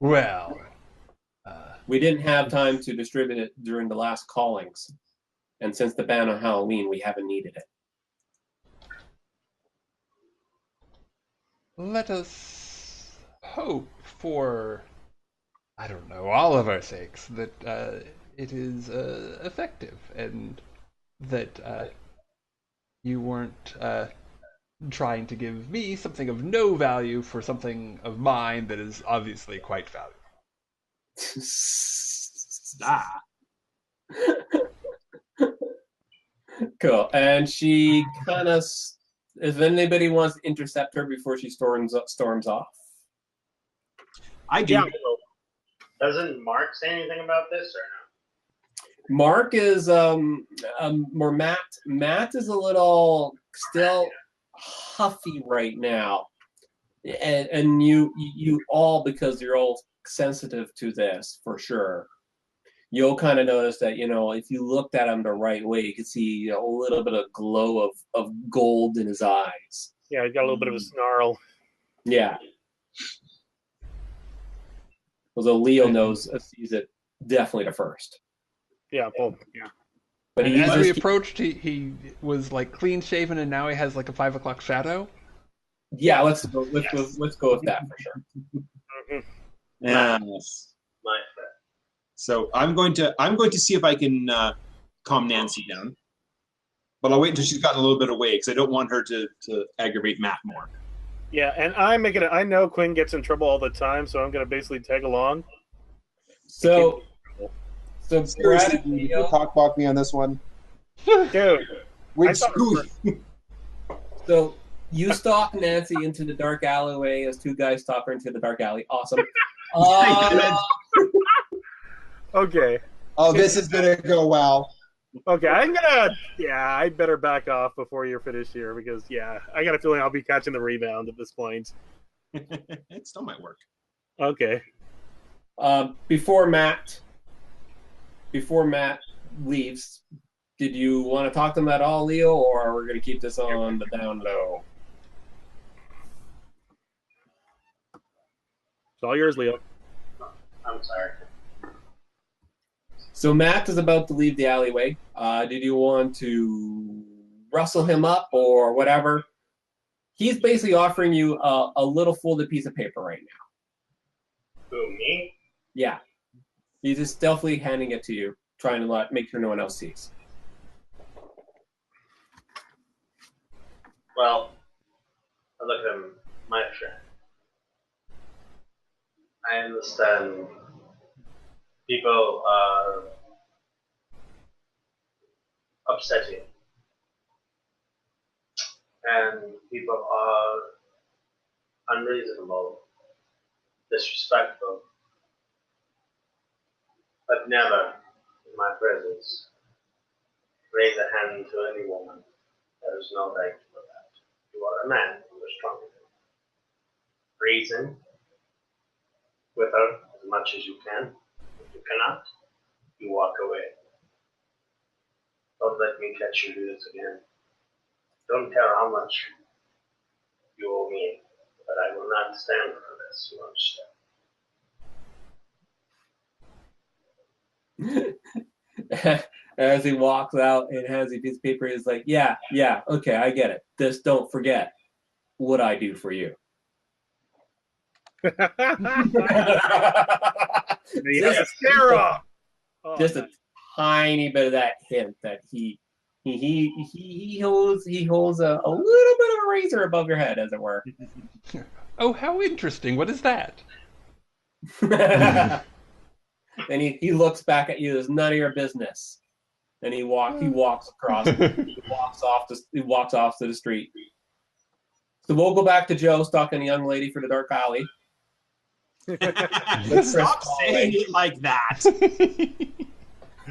Well. We didn't have time to distribute it during the last callings. And since the ban on Halloween, we haven't needed it. Let us hope for, I don't know, all of our sakes, that it is effective and that you weren't trying to give me something of no value for something of mine that is obviously quite valuable. Ah. Cool. And she kind of, if anybody wants to intercept her before she storms off. I do. Yeah. Doesn't Mark say anything about this or no? Mark is more Matt. Matt is a little still huffy right now, and you all, because you're all sensitive to this for sure. You'll kind of notice that, if you looked at him the right way, you could see a little bit of glow of gold in his eyes. Yeah, he's got a little bit of a snarl. Yeah. Although Leo sees it definitely the first. Yeah, well, yeah. But And as we approached, he was like clean shaven, and now he has like a 5 o'clock shadow. Yeah, let's go with that for sure. Mm-hmm. Yes. My friend. So I'm going to see if I can calm Nancy down, but I'll wait until she's gotten a little bit away because I don't want her to aggravate Matt more. Yeah, and I know Quinn gets in trouble all the time, so I'm gonna basically tag along. So Seriously, Brad and you Leo, talk me on this one. Dude, Which I thought- so you stalk Nancy into the dark alleyway as two guys stalk her into the dark alley. Awesome. Okay. Oh, this is gonna go well. Okay, I better back off before you're finished here because, I got a feeling I'll be catching the rebound at this point. It still might work. Okay. Before Matt leaves, did you want to talk to him at all, Leo, or are we going to keep this on the down low? It's all yours, Leo. I'm sorry. So Matt is about to leave the alleyway. Did you want to rustle him up or whatever? He's basically offering you a little folded piece of paper right now. Who, me? Yeah. He's just stealthily handing it to you, trying to make sure no one else sees. Well, I look at him, my friend. I understand people are upsetting, and people are unreasonable, disrespectful, but never in my presence raise a hand to any woman. There is no right for that. You are a man, you are strong enough. Reason with her as much as you can. If you cannot, you walk away. Don't let me catch you do this again. Don't care how much you owe me, but I will not stand for this, you understand? As he walks out and has a piece of paper, he's like, yeah, okay, I get it. Just don't forget what I do for you. Just a tiny bit of that hint that he holds a little bit of a razor above your head, as it were. Oh, how interesting. What is that? And he looks back at you as none of your business. And he walks across. He walks off to the street. So we'll go back to Joe stalking a young lady for the dark alley. Stop saying it like that.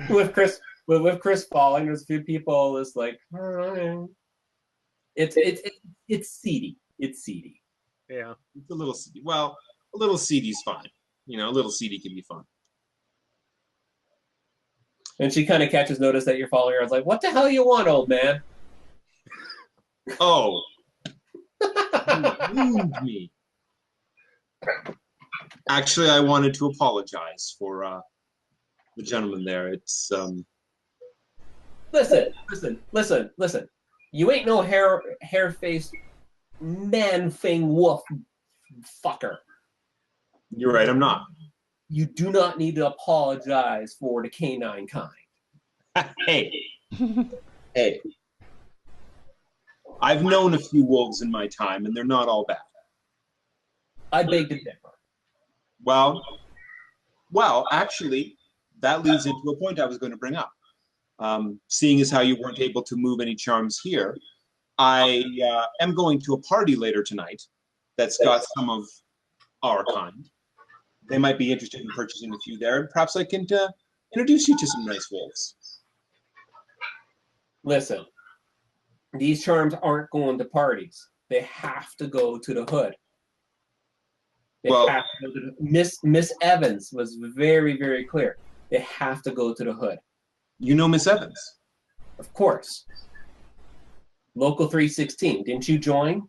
with Chris falling, there's a few people that's like, "Oh, it's seedy. It's seedy. Yeah. It's a little seedy. Well, a little seedy's fine. You know, a little seedy can be fun. And she kind of catches notice that you're following her. I was like, what the hell you want, old man? Oh. You ruined me. Actually, I wanted to apologize for the gentleman there. It's Listen. You ain't no hair-faced man-thing wolf fucker. You're right, I'm not. You do not need to apologize for the canine kind. Hey. Hey. I've known a few wolves in my time, and they're not all bad. I beg to differ. Well, actually, that leads into a point I was going to bring up. Seeing as how you weren't able to move any charms here, I am going to a party later tonight that's got some of our kind. They might be interested in purchasing a few there, and perhaps I can introduce you to some nice wolves. Listen, these charms aren't going to parties. They have to go to the hood. They have to go to the, Miss Evans was very, very clear. They have to go to the hood. You know Miss Evans? Of course. Local 316. Didn't you join?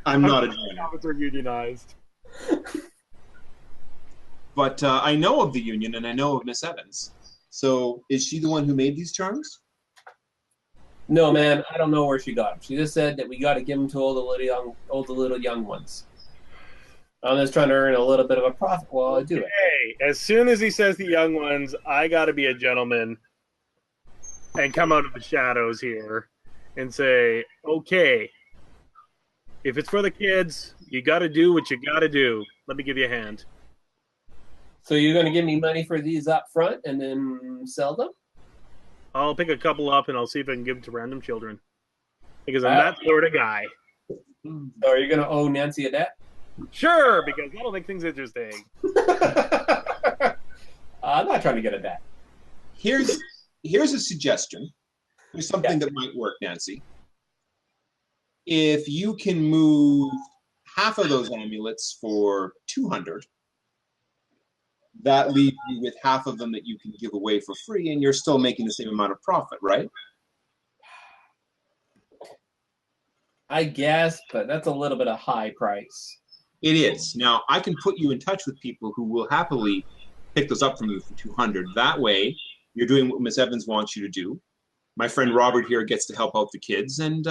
I'm not a joiner. Officer unionized. But I know of the union, and I know of Miss Evans. So is she the one who made these charms? No, man. I don't know where she got them. She just said that we got to give them to all the little young ones. I'm just trying to earn a little bit of a profit while I do it. Hey, as soon as he says the young ones, I got to be a gentleman and come out of the shadows here and say, okay, if it's for the kids, you got to do what you got to do. Let me give you a hand. So you're going to give me money for these up front and then sell them? I'll pick a couple up and I'll see if I can give them to random children. Because I'm that sort of guy. So are you going to owe Nancy a debt? Sure, because that'll make things interesting. I'm not trying to get a debt. Here's a suggestion. Here's something that might work, Nancy. If you can move half of those amulets for 200, that leaves you with half of them that you can give away for free, and you're still making the same amount of profit, right? I guess, but that's a little bit of high price. It is. Now, I can put you in touch with people who will happily pick those up from you for 200. That way, you're doing what Miss Evans wants you to do. My friend Robert here gets to help out the kids, and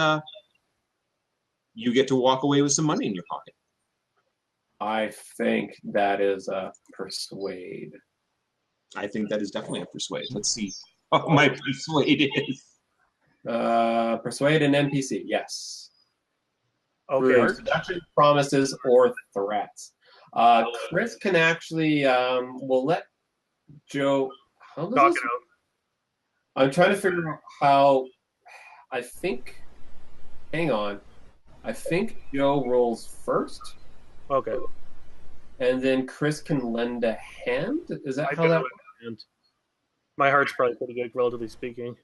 you get to walk away with some money in your pocket. I think that is a persuade. I think that is definitely a persuade. Let's see what my persuade is. Persuade an NPC, yes. Okay. Through seduction, promises, or threats. Chris can actually, we'll let Joe. How does Talk this? it out. I'm trying to figure out how. I think. Hang on. I think Joe rolls first, Okay. and then Chris can lend a hand. Is that I how can that? lend a hand. My heart's probably pretty good, relatively speaking.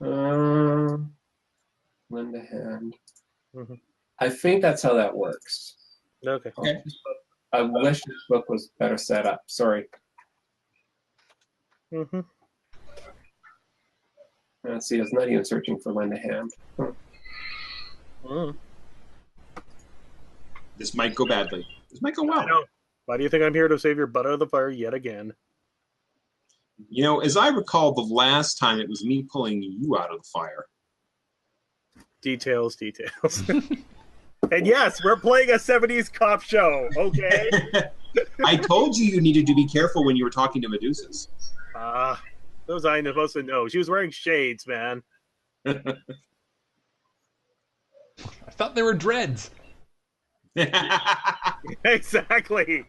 Lend a hand. Mm-hmm. I think that's how that works. Okay. Okay. I wish this book was better set up. Sorry. Mm-hmm. Let's see. It's not even searching for lend a hand. Mm. This might go badly. This might go I well. know. Why do you think I'm here to save your butt out of the fire yet again? You know, as I recall, the last time it was me pulling you out of the fire. Details. And yes, we're playing a 70s cop show, okay? I told you needed to be careful when you were talking to Medusas. Those I supposed to know. She was wearing shades, man. I thought they were dreads. Exactly.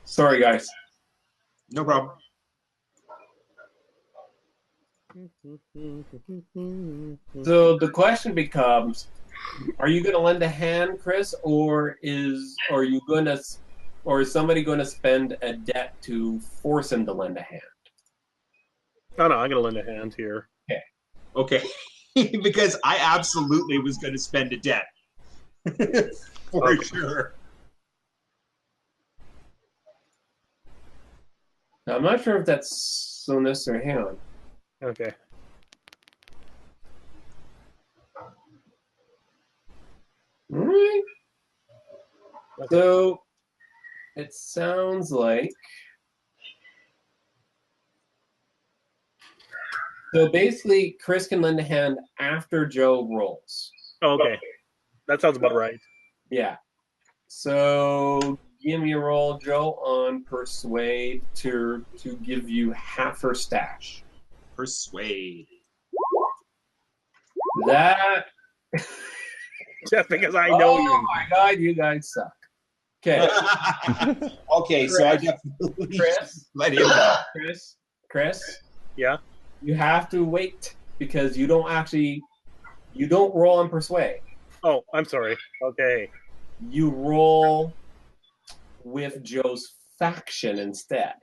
Sorry, guys. No problem. So the question becomes: are you going to lend a hand, Chris, or is somebody going to spend a debt to force him to lend a hand? No, I'm going to lend a hand here. Okay. Because I absolutely was going to spend a debt. For sure. Now, I'm not sure if that's so necessary. Hang on. Okay. All right. So it sounds like. So basically, Chris can lend a hand after Joe rolls. Okay. That sounds about right. Yeah. So give me a roll, Joe, on Persuade to give you half her stash. Persuade. That. Just because I know you. Oh my God, you guys suck. Okay. Okay, so I definitely Chris. let him go. Chris. Yeah. You have to wait because you don't roll on Persuade. Oh, I'm sorry. Okay. You roll with Joe's faction instead.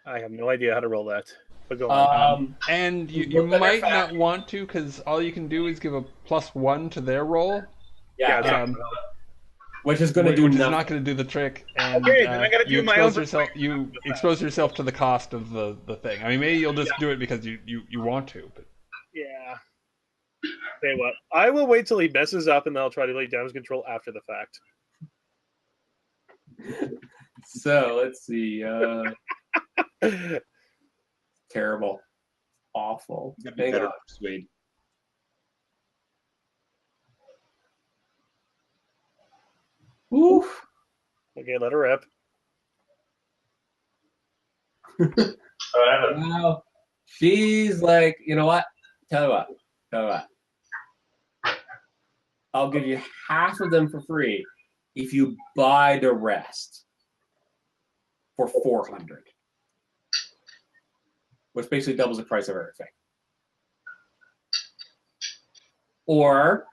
I have no idea how to roll that. But go on. And you might not want to, because all you can do is give a +1 to their roll. Yeah. Which is going to do which nothing. is not going to do the trick. And Okay, then I got to do my own. You expose yourself to the cost of the thing. I mean, maybe you'll just do it because you want to. But Yeah. Say what? I will wait till he messes up, and then I'll try to lay damage control after the fact. So let's see. Terrible, awful. It's gonna be better Persuade. Oof. Okay, let her rip. Wow. She's like, you know what? Tell you what. I'll give you half of them for free if you buy the rest for 400, which basically doubles the price of everything. Or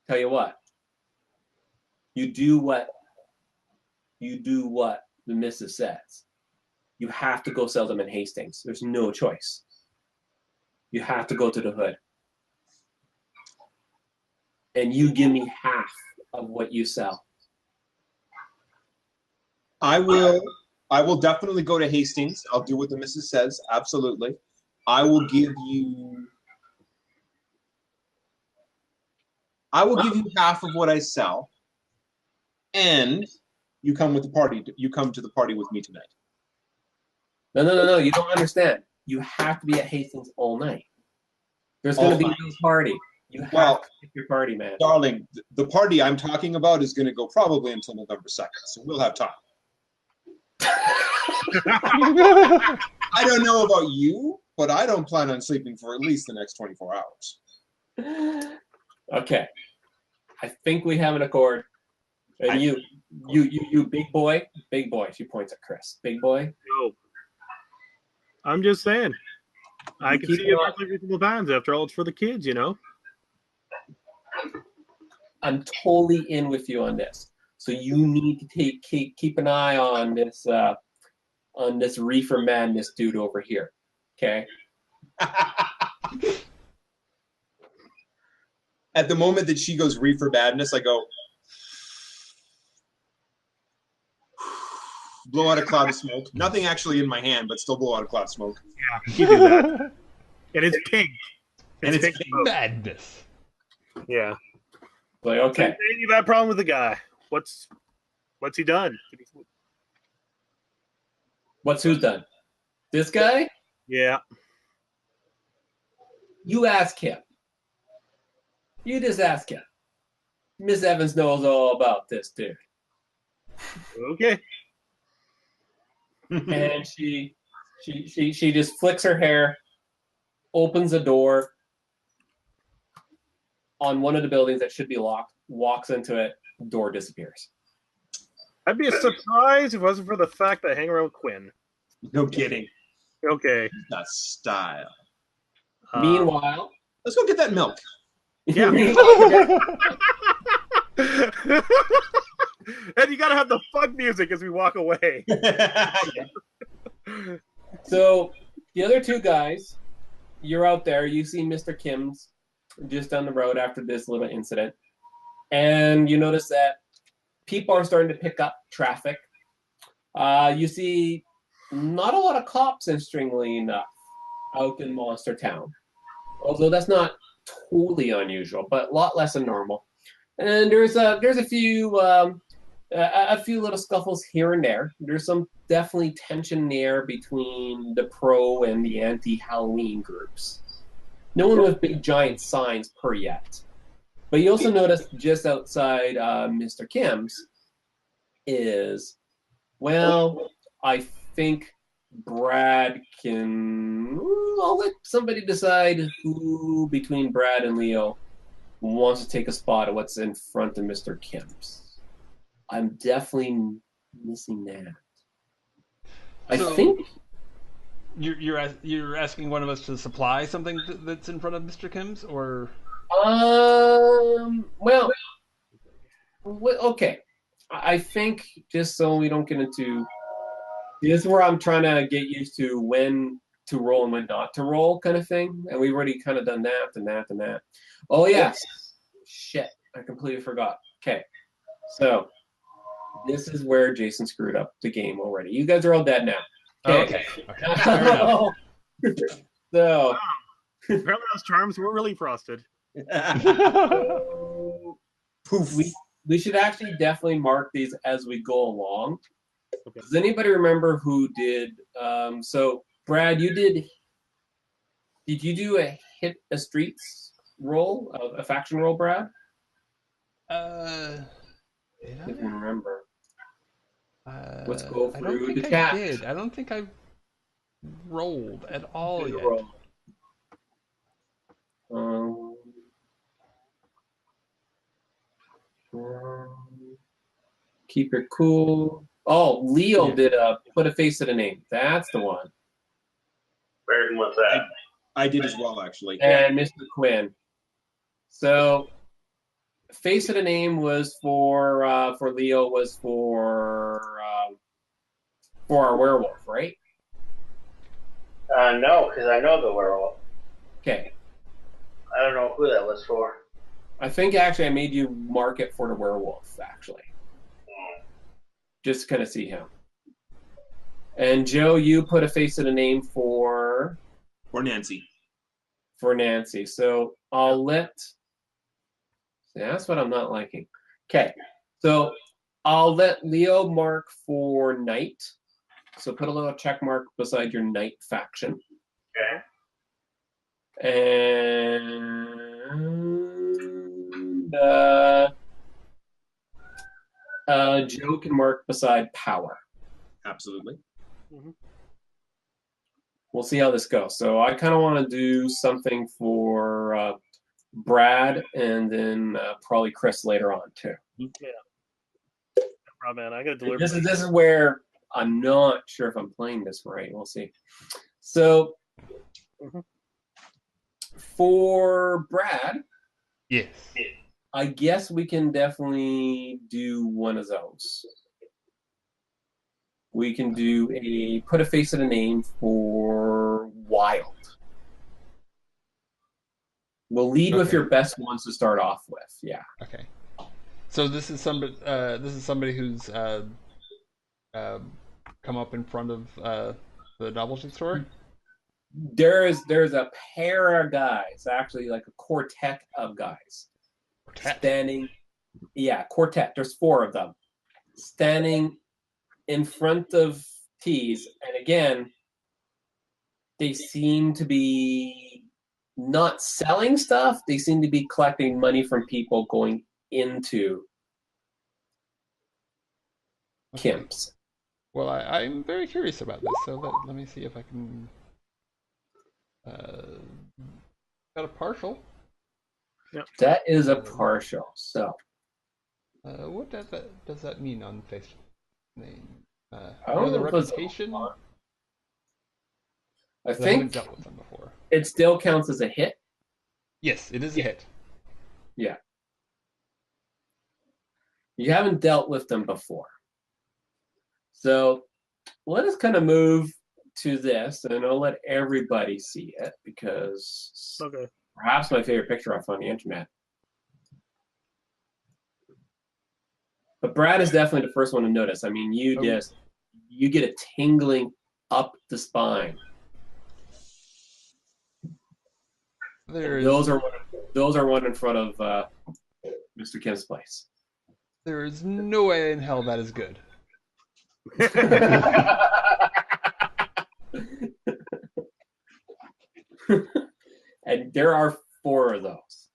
tell you what. You do what the missus says. You have to go sell them in Hastings. There's no choice. You have to go to the hood. And you give me half of what you sell. I will definitely go to Hastings. I'll do what the missus says. Absolutely. I will give you half of what I sell. And you come with the party. You come to the party with me tonight. No. You don't understand. You have to be at Hastings all night. There's going to be no party. You have to pick your party, man. Darling, the party I'm talking about is going to go probably until November 2nd, so we'll have time. I don't know about you, but I don't plan on sleeping for at least the next 24 hours. Okay. I think we have an accord. And you big boy. She points at Chris. Big boy. No. I'm just saying. I can see it every couple of times. After all, it's for the kids, you know. I'm totally in with you on this. So you need to keep an eye on this reefer madness dude over here. Okay. At the moment that she goes reefer madness, I go blow out a cloud of smoke. Nothing actually in my hand, but still blow out a cloud of smoke. Yeah, you do that. And it's pink. And it's pink. Madness. Yeah. Like, okay. So you've had a problem with the guy. What's he done? Who's done? This guy? Yeah. You ask him. You just ask him. Miss Evans knows all about this dude. Okay. And she just flicks her hair, opens a door on one of the buildings that should be locked, walks into it, door disappears. I'd be surprised if it wasn't for the fact that I hang around with Quinn. No kidding. Okay. That style. Meanwhile, Let's go get that milk. Yeah. And you gotta have the fun music as we walk away. Yeah. So the other two guys, you're out there. You see Mr. Kim's just down the road after this little incident, and you notice that people are starting to pick up traffic. You see not a lot of cops, interestingly enough, out in Monster Town. Although that's not totally unusual, but a lot less than normal. And there's a few little scuffles here and there. There's some definitely tension there between the pro and the anti-Halloween groups. No one with big giant signs per yet. But you also notice just outside Mr. Kim's is, well, I think Brad can... I'll let somebody decide who between Brad and Leo wants to take a spot at what's in front of Mr. Kim's. I'm definitely missing that. I think you're asking one of us to supply something that's in front of Mr. Kim's, or well, okay. I think just so we don't get into this is where I'm trying to get used to when to roll and when not to roll kind of thing, and we've already kind of done that and that and that. Oh yes, shit, I completely forgot. Okay, so this is where Jason screwed up the game already. You guys are all dead now. okay. Fair enough. So Apparently those charms were really frosted. Poof. we should actually definitely mark these as we go along. Okay. Does anybody remember who did? So Brad, you did. Did you do a hit a streets roll, a faction roll, Brad? Did I I? can remember. Let's go I don't through think the I chat. did. I don't think I've rolled at all Do the yet. roll. Keep it cool. Oh, Leo Yeah. did put a face to the name. That's the one. Where was that? I did as well, actually. And Mr. Quinn. So, face of the name was for Leo was for our werewolf, right? No, because I know the werewolf. Okay. I don't know who that was for. I think actually I made you mark it for the werewolf, actually. Just to kind of see him. And Joe, you put a face to the name for Nancy. Nancy. So I'll let. See, that's what I'm not liking. Okay, so I'll let Leo mark for Knight. So put a little check mark beside your Knight faction. Okay. And Joe can mark beside Power. Absolutely. We'll see how this goes. So I kind of want to do something for Brad and then probably Chris later on too. Oh man, I gotta deliver. This is where I'm not sure if I'm playing this right. We'll see. So for Brad, Yes. I guess we can definitely do one of those. We can do put a face and a name for Wild. We'll lead with Okay. your best ones to start off with. Yeah. Okay. So this is somebody. This is somebody who's come up in front of the novelty store. There's a pair of guys, actually like a quartet of guys, standing. Yeah, quartet. There's 4 of them standing in front of T's, and again, they seem to be not selling stuff. They seem to be collecting money from people going into Kim's. Well, I'm very curious about this, so let me see if I can. Got a partial. That is a partial. So What does that mean on face name? I don't The know if it's reputation. I I haven't think dealt with them before. it still counts as a hit. Yes, it is a hit. Yeah. You haven't dealt with them before. So let us kind of move to this, and I'll let everybody see it because Okay. perhaps my favorite picture off on the internet. But Brad is definitely the first one to notice. I mean, you get a tingling up the spine. Those are one in front of Mr. Kim's place. There is no way in hell that is good. And there are 4 of those.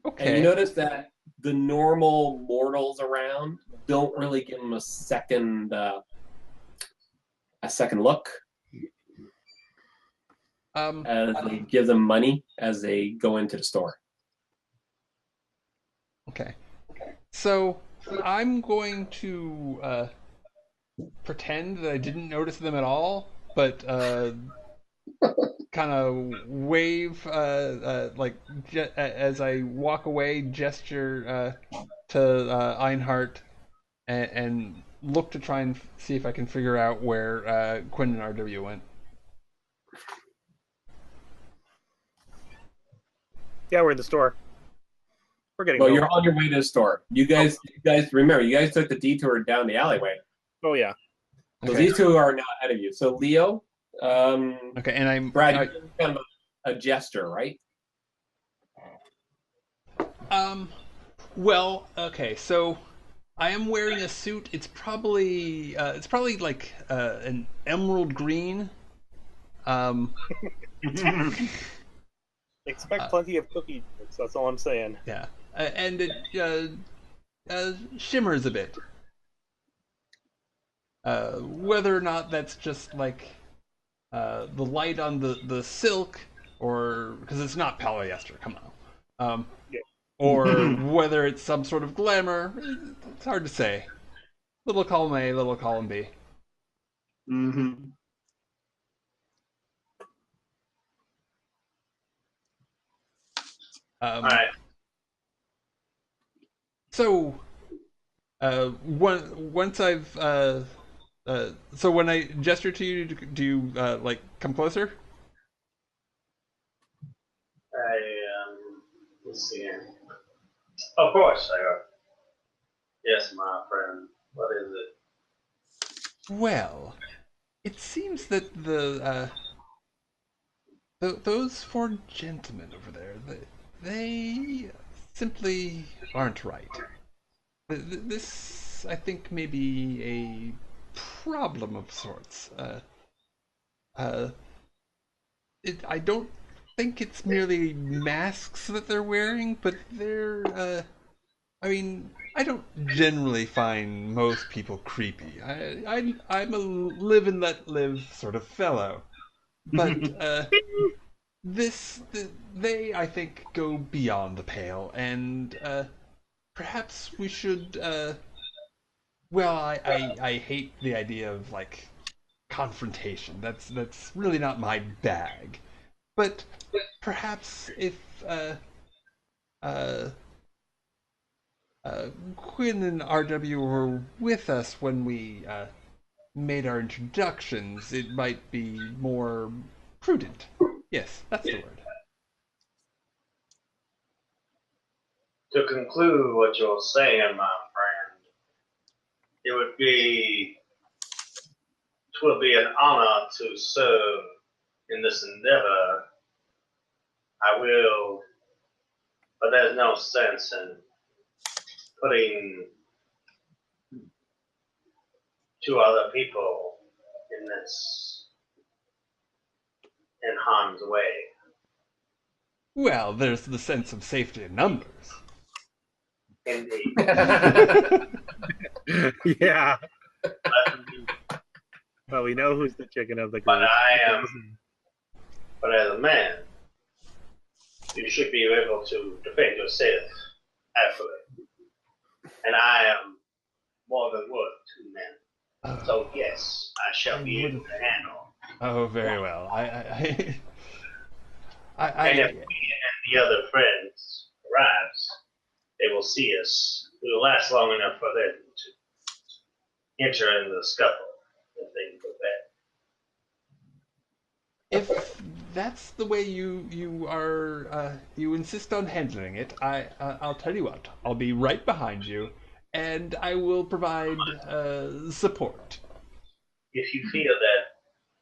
Okay. And you notice that the normal mortals around don't really give them a second look. As they give them money as they go into the store. Okay. So I'm going to pretend that I didn't notice them at all, but kind of wave as I walk away, gesture to Einhart, and look to try and see if I can figure out where Quinn and RW went. Yeah, we're in the store. We're getting. Well, home. you're on your way to the store. You guys remember, you guys took the detour down the alleyway. Oh yeah. So Okay. these 2 are now ahead of you. So Leo, Okay, and I'm Brad, you're kind of a gesture, right? Well, okay, so I am wearing a suit. It's probably like an emerald green. Expect plenty of cookie jokes. That's all I'm saying. Yeah, and it shimmers a bit. Whether or not that's just like the light on the silk, or because it's not polyester, come on, Yeah. or whether it's some sort of glamour, it's hard to say. Little column A, little column B. Mm-hmm. All right. So, once I've so when I gesture to you, do you like come closer? Let's see here. Of course, I are. Yes, my friend. What is it? Well, it seems that those 4 gentlemen over there, they simply aren't right. This, I think, may be a problem of sorts. I don't think it's merely masks that they're wearing, but they're, I mean, I don't generally find most people creepy. I'm a live and let live sort of fellow. But, they, I think, go beyond the pale, and, perhaps we should, well, I hate the idea of, like, confrontation. That's really not my bag. But perhaps if, Quinn and RW were with us when we, made our introductions, it might be more prudent. Yes, that's the word. To conclude what you're saying, my friend, it would be an honor to serve in this endeavor. I will, but there's no sense in putting 2 other people in harm's way. Well, there's the sense of safety in numbers. Indeed. Yeah. Well, we know who's the chicken of the group. But as a man, you should be able to defend yourself adequately. And I am more than worth 2 men. So yes, I shall be able to handle Oh, very well. And if we and the other friends arrives, they will see us. We will last long enough for them to enter into the scuffle if they go back. If that's the way you are, you insist on handling it, I'll tell you what. I'll be right behind you, and I will provide support. If you feel that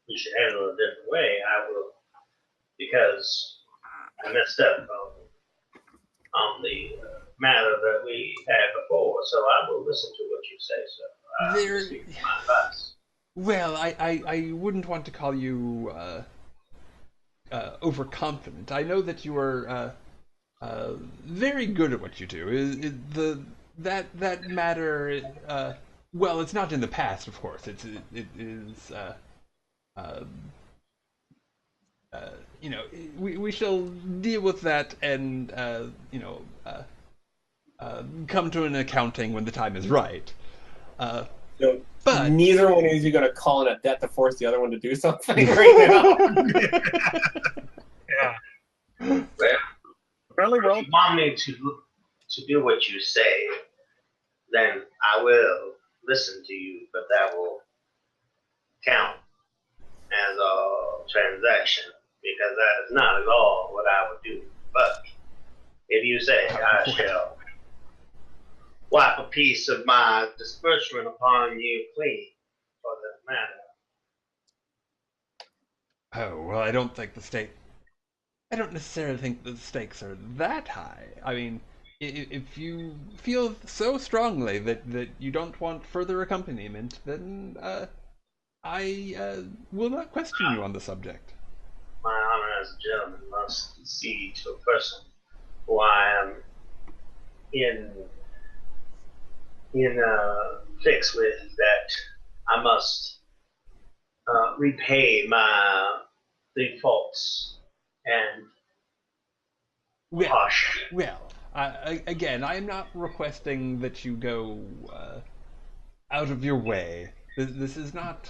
we should handle it a different way, I will, because I messed up on the matter that we had before, so I will listen to what you say, so I will speak my advice. Well, I wouldn't want to call you overconfident. I know that you are very good at what you do. That matter, well, it's not in the past, of course. It is. You know, we shall deal with that and you know, come to an accounting when the time is right. So But neither one of you going to call in a debt to force the other one to do something right now. Yeah. Well, Fairly if well. you want me to do what you say, then I will listen to you, but that will count as a transaction, because that is not at all what I would do. But if you say I shall wipe a piece of my disbursement upon you clean for that matter. oh well, I don't necessarily think the stakes are that high. I mean, if you feel so strongly that you don't want further accompaniment, then I will not question you on the subject. My honor as a gentleman must see to a person who I am in fix with, that I must repay my defaults and hush. Well, again, I am not requesting that you go out of your way. This is not.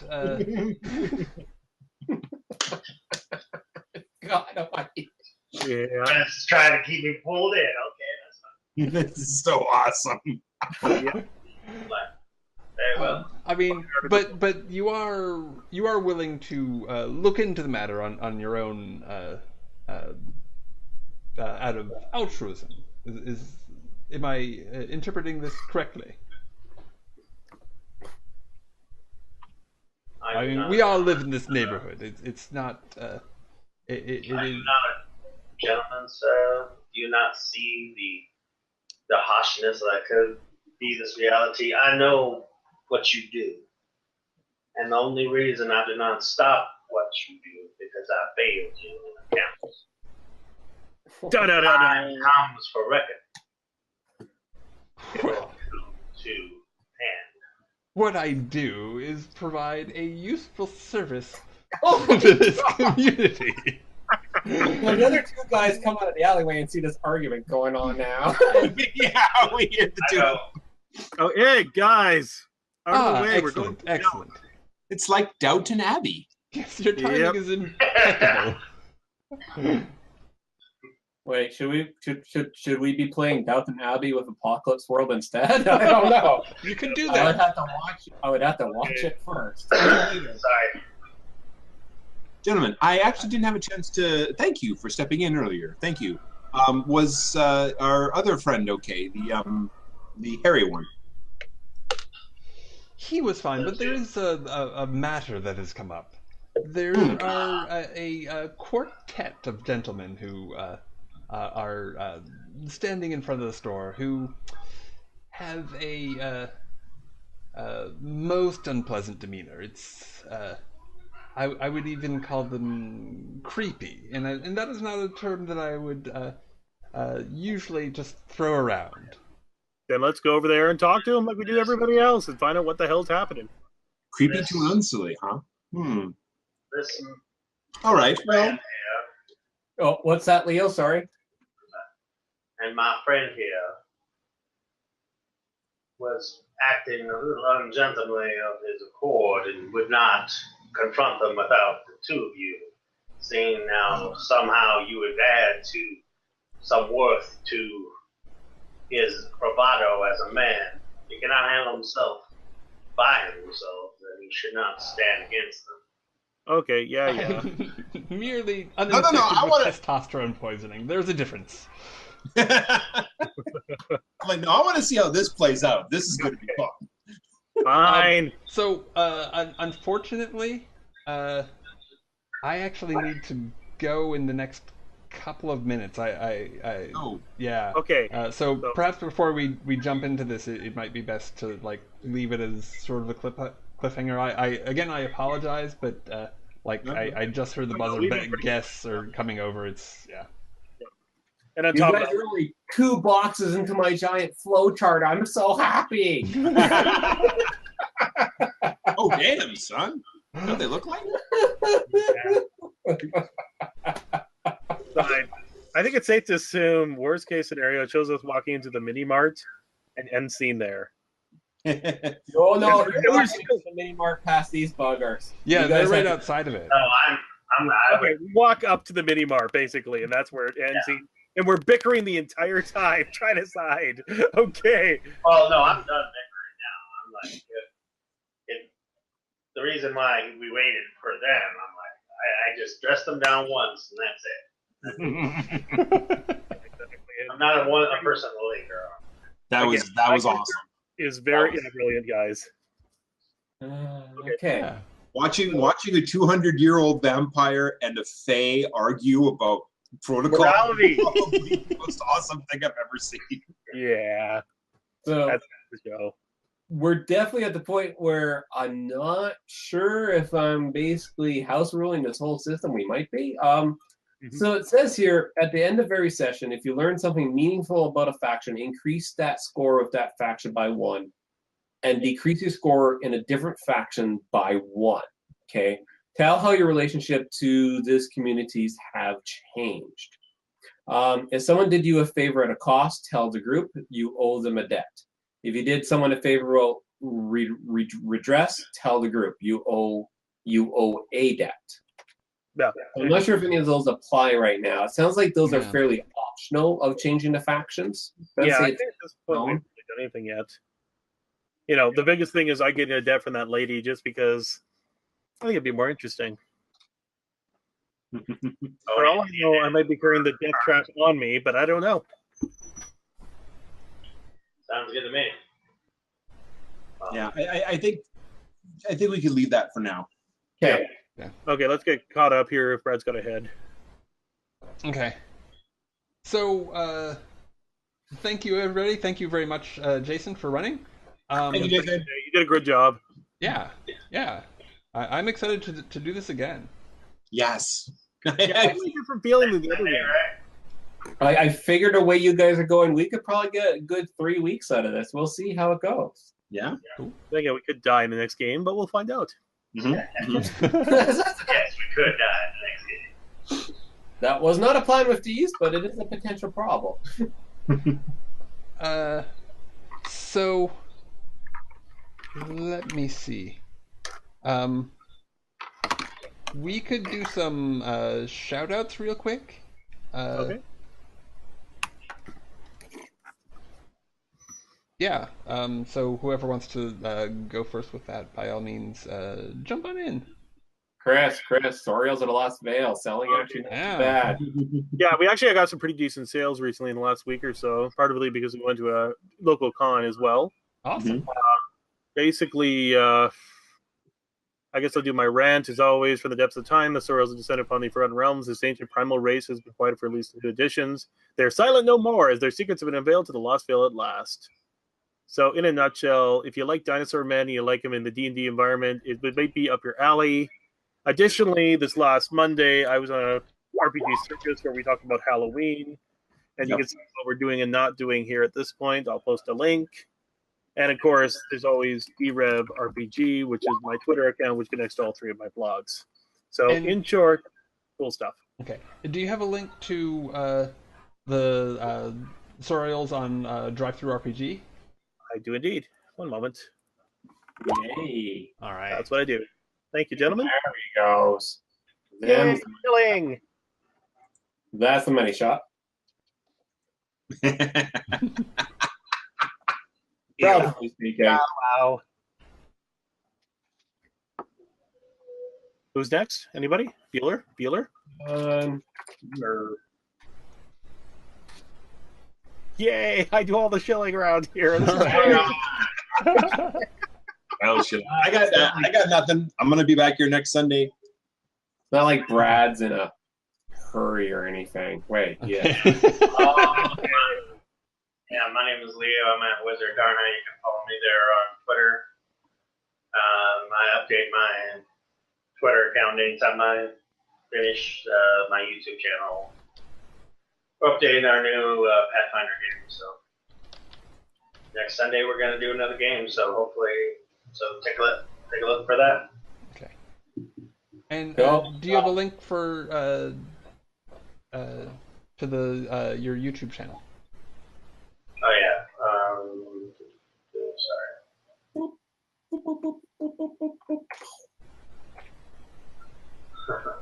God almighty. Yeah. Just trying to keep me pulled in. Okay, that's fine. This is so awesome. Yeah. Very well. I mean, but you are willing to look into the matter on your own out of altruism. Am I interpreting this correctly? I mean, we all live in this neighborhood. It's not. It Are is. you not a gentleman, sir? Do you not see the harshness that could be this reality? I know what you do, and the only reason I do not stop what you do is because I failed you in accounts. Time comes for record. Well, To hand. what I do is provide a useful service Oh to this community. When the other two guys come out of the alleyway and see this argument going on now. Yeah, we hear the I two. know. Oh, hey, guys. Out of the way. We're going. Excellent. It's like Downton Abbey. Yes, your timing Yep. is impeccable. Wait, should we be playing Downton Abbey with Apocalypse World instead? I don't know. You can do I would that. have to watch it first. Sorry. Gentlemen, I actually didn't have a chance to thank you for stepping in earlier. Thank you. Was our other friend okay? The hairy one. He was fine, but there is a matter that has come up. There are a quartet of gentlemen who are standing in front of the store who have a most unpleasant demeanor. It's I would even call them creepy, and that is not a term that I would usually just throw around. Then let's go over there and talk to him like we do everybody else and find out what the hell's happening. Creepy Yes. to unsilly, huh? Listen, All right. Well, friend here, Oh, what's that, Leo? Sorry. and my friend here was acting a little ungentlemanly of his accord and would not confront them without the two of you. Seeing now somehow you would add to some worth to his bravado as a man. He cannot handle himself by himself, then he should not stand against them. Okay, yeah. Merely no, uninfected I with wanna- testosterone poisoning. There's a difference. I'm like, no, I want to see how this plays out. This is going to be fun. Fine. So, unfortunately, I actually need to go in the next couple of minutes. Oh, Yeah. Okay. So perhaps before we jump into this, it might be best to like leave it as sort of a cliffhanger. I apologize, but I just heard the buzzer. Guests are coming over. It's And on You top guys of that, are only 2 boxes into my giant flow chart. I'm so happy. oh, damn, son. You know what they look like? fine. I think it's safe to assume, worst case scenario, it shows us walking into the mini mart and end scene there. Oh no, you're not going to the mini mart past these buggers. yeah, You they're guys right have to- outside of it. No, I'm not. Okay, we walk up to the mini mart basically, and that's where it ends. Yeah. And we're bickering the entire time, trying to decide. Okay. Oh no, I'm done bickering now. I'm like, the reason why we waited for them, I'm like, I just dressed them down once, and that's it. I'm not a person to linger on. That was awesome. Is very brilliant, guys. Okay. Yeah. Watching a 200-year-old vampire and a fae argue about protocol. Morality. Probably the most awesome thing I've ever seen. Yeah. So That's the show. we're definitely at the point where I'm not sure if I'm basically house ruling this whole system. We might be. So it says here, at the end of every session, if you learn something meaningful about a faction, increase that score of that faction by 1, and decrease your score in a different faction by 1. Okay? Tell how your relationship to this communities have changed. If someone did you a favor at a cost, tell the group you owe them a debt. If you did someone a favorable redress, tell the group you owe a debt. Yeah. I'm not sure if any of those apply right now. It sounds like those are Yeah. fairly optional of changing the factions. Let's Yeah, say I it's- think at this point we haven't really done anything yet. You know, the biggest thing is I get a debt from that lady just because I think it'd be more interesting. For all I know, I might be carrying the death trap on me, but I don't know. Sounds good to me. Yeah, I think we could leave that for now. Okay. Okay, let's get caught up here if Brad's got a head. Okay. So, thank you, everybody. Thank you very much, Jason, for running. Thank you, Jason. Yeah, you did a good job. Yeah. I'm excited to do this again. Yes. Yeah, I think different feeling than the other Hey, game. right? I figured the way you guys are going, we could probably get a good 3 weeks out of this. We'll see how it goes. Yeah. Again, we could die in the next game, but we'll find out. Yes, we could die in the next game. That was not a plan with these, but it is a potential problem. So let me see. We could do some shout outs real quick. Okay. Yeah. So whoever wants to go first with that, by all means, jump on in. Chris, Orioles at a Lost Veil, selling actually not Yeah. too bad. Yeah, we actually got some pretty decent sales recently in the last week or so, partly because we went to a local con as well. Awesome. Basically, I guess I'll do my rant as always. From the depths of time, the sorrows have descended upon the forgotten realms. This ancient primal race has been quiet for at least 2 editions. They're silent no more, as their secrets have been unveiled to the Lost Veil at last. So, in a nutshell, if you like Dinosaur Men and you like them in the D&D environment, it might be up your alley. Additionally, this last Monday, I was on a RPG circus where we talked about Halloween, and you can see what we're doing and not doing here at this point. I'll post a link. And of course, there's always eRev RPG, which is my Twitter account, which connects to all 3 of my blogs. So, And- in short, cool stuff. Okay. Do you have a link to the tutorials on DriveThruRPG? I do indeed. One moment. Yay. All right. That's what I do. Thank you, gentlemen. There he goes. Yay, Then killing. that's the money shot. Relatively speaking. Wow. Who's next? Anybody? Bueller? Or- Yay! I do all the shilling around here. This is All right. great. Oh shit! I got nothing. I'm gonna be back here next Sunday. It's not like Brad's in a hurry or anything. Wait, yeah. Yeah, my name is Leo. I'm at Wizard Darna. You can follow me there on Twitter. I update my Twitter account anytime I finish my YouTube channel. We're updating our new Pathfinder game, so next Sunday we're going to do another game. So hopefully, take a look for that. Okay. And Cool. do you have a link for to the your YouTube channel? Oh yeah. Sorry.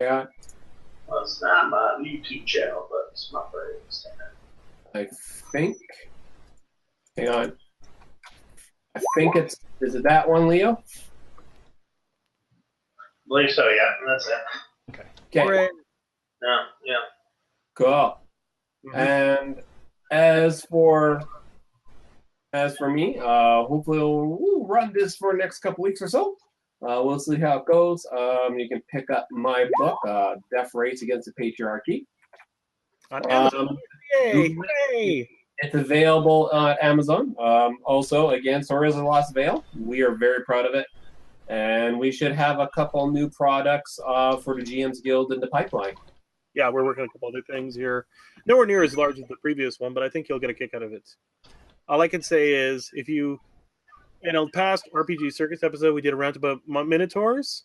Yeah, Well, it's not my YouTube channel, but it's my friend's. I think. Hang on. I think it's. Is it that one, Leo? I believe so. Yeah, that's it. Okay. Okay. Yeah. Cool. Mhm. And as for me, hopefully we'll run this for the next couple weeks or so. We'll see how it goes. You can pick up my book, Death Race Against the Patriarchy. On Amazon. Yay! Yay! It's available on Amazon. Also, again, Stories of the Lost Veil. We are very proud of it. And we should have a couple new products for the GM's Guild in the pipeline. Yeah, we're working on a couple other things here. Nowhere near as large as the previous one, but I think you'll get a kick out of it. All I can say is, if you, in a past RPG Circus episode, we did a rant about Minotaurs,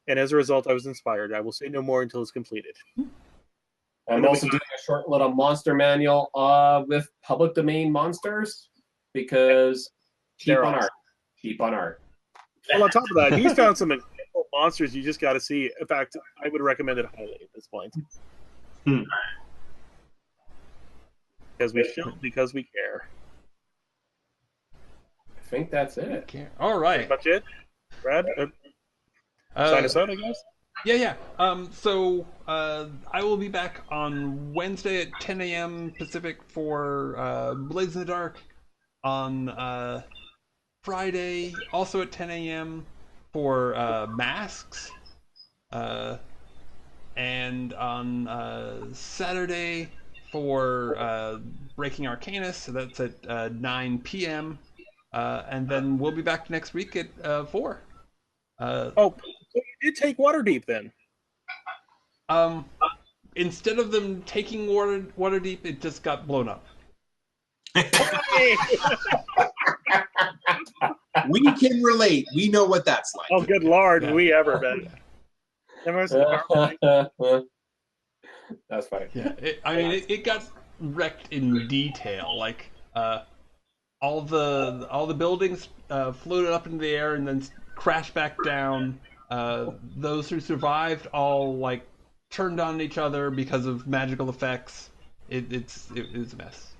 and as a result, I was inspired. I will say no more until it's completed. I'm also doing a short little monster manual with public domain monsters because cheap They're on awesome. art. Cheap on art. Well, on top of that, he's found some incredible monsters you just got to see. In fact, I would recommend it highly at this point. Because we care. I think that's it. Okay. All right. Much it, Brad. Sign us out, I guess. Yeah. So I will be back on Wednesday at 10 a.m. Pacific for Blades in the Dark. On Friday, also at 10 a.m. for Masks. And on Saturday for Breaking Arcanus. So that's at 9 p.m. And then we'll be back next week at 4. So you did take Waterdeep then? Instead of them taking Waterdeep, it just got blown up. We can relate. We know what that's like. Oh, good lord, Yeah. we ever been. That's funny. Yeah, it got wrecked in detail. Like all the buildings floated up into the air and then crashed back down. Those who survived all like turned on each other because of magical effects. It was a mess.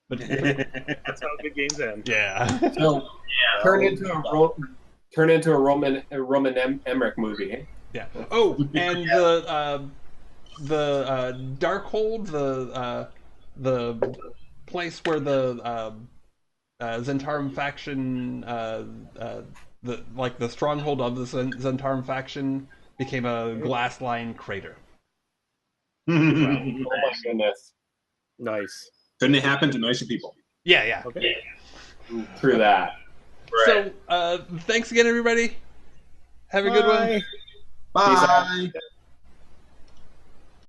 But That's how good games end. yeah. So turn into a Roman Emmerich movie. Eh? Yeah. Oh, and the Darkhold, the place where the Zentarum faction, the stronghold of the Zentarum faction, became a glass line crater. Oh my goodness. Nice. Couldn't it happen to nicer people? Yeah. Okay. True that. Right. So, thanks again, everybody. Have a good one. Bye. Bye.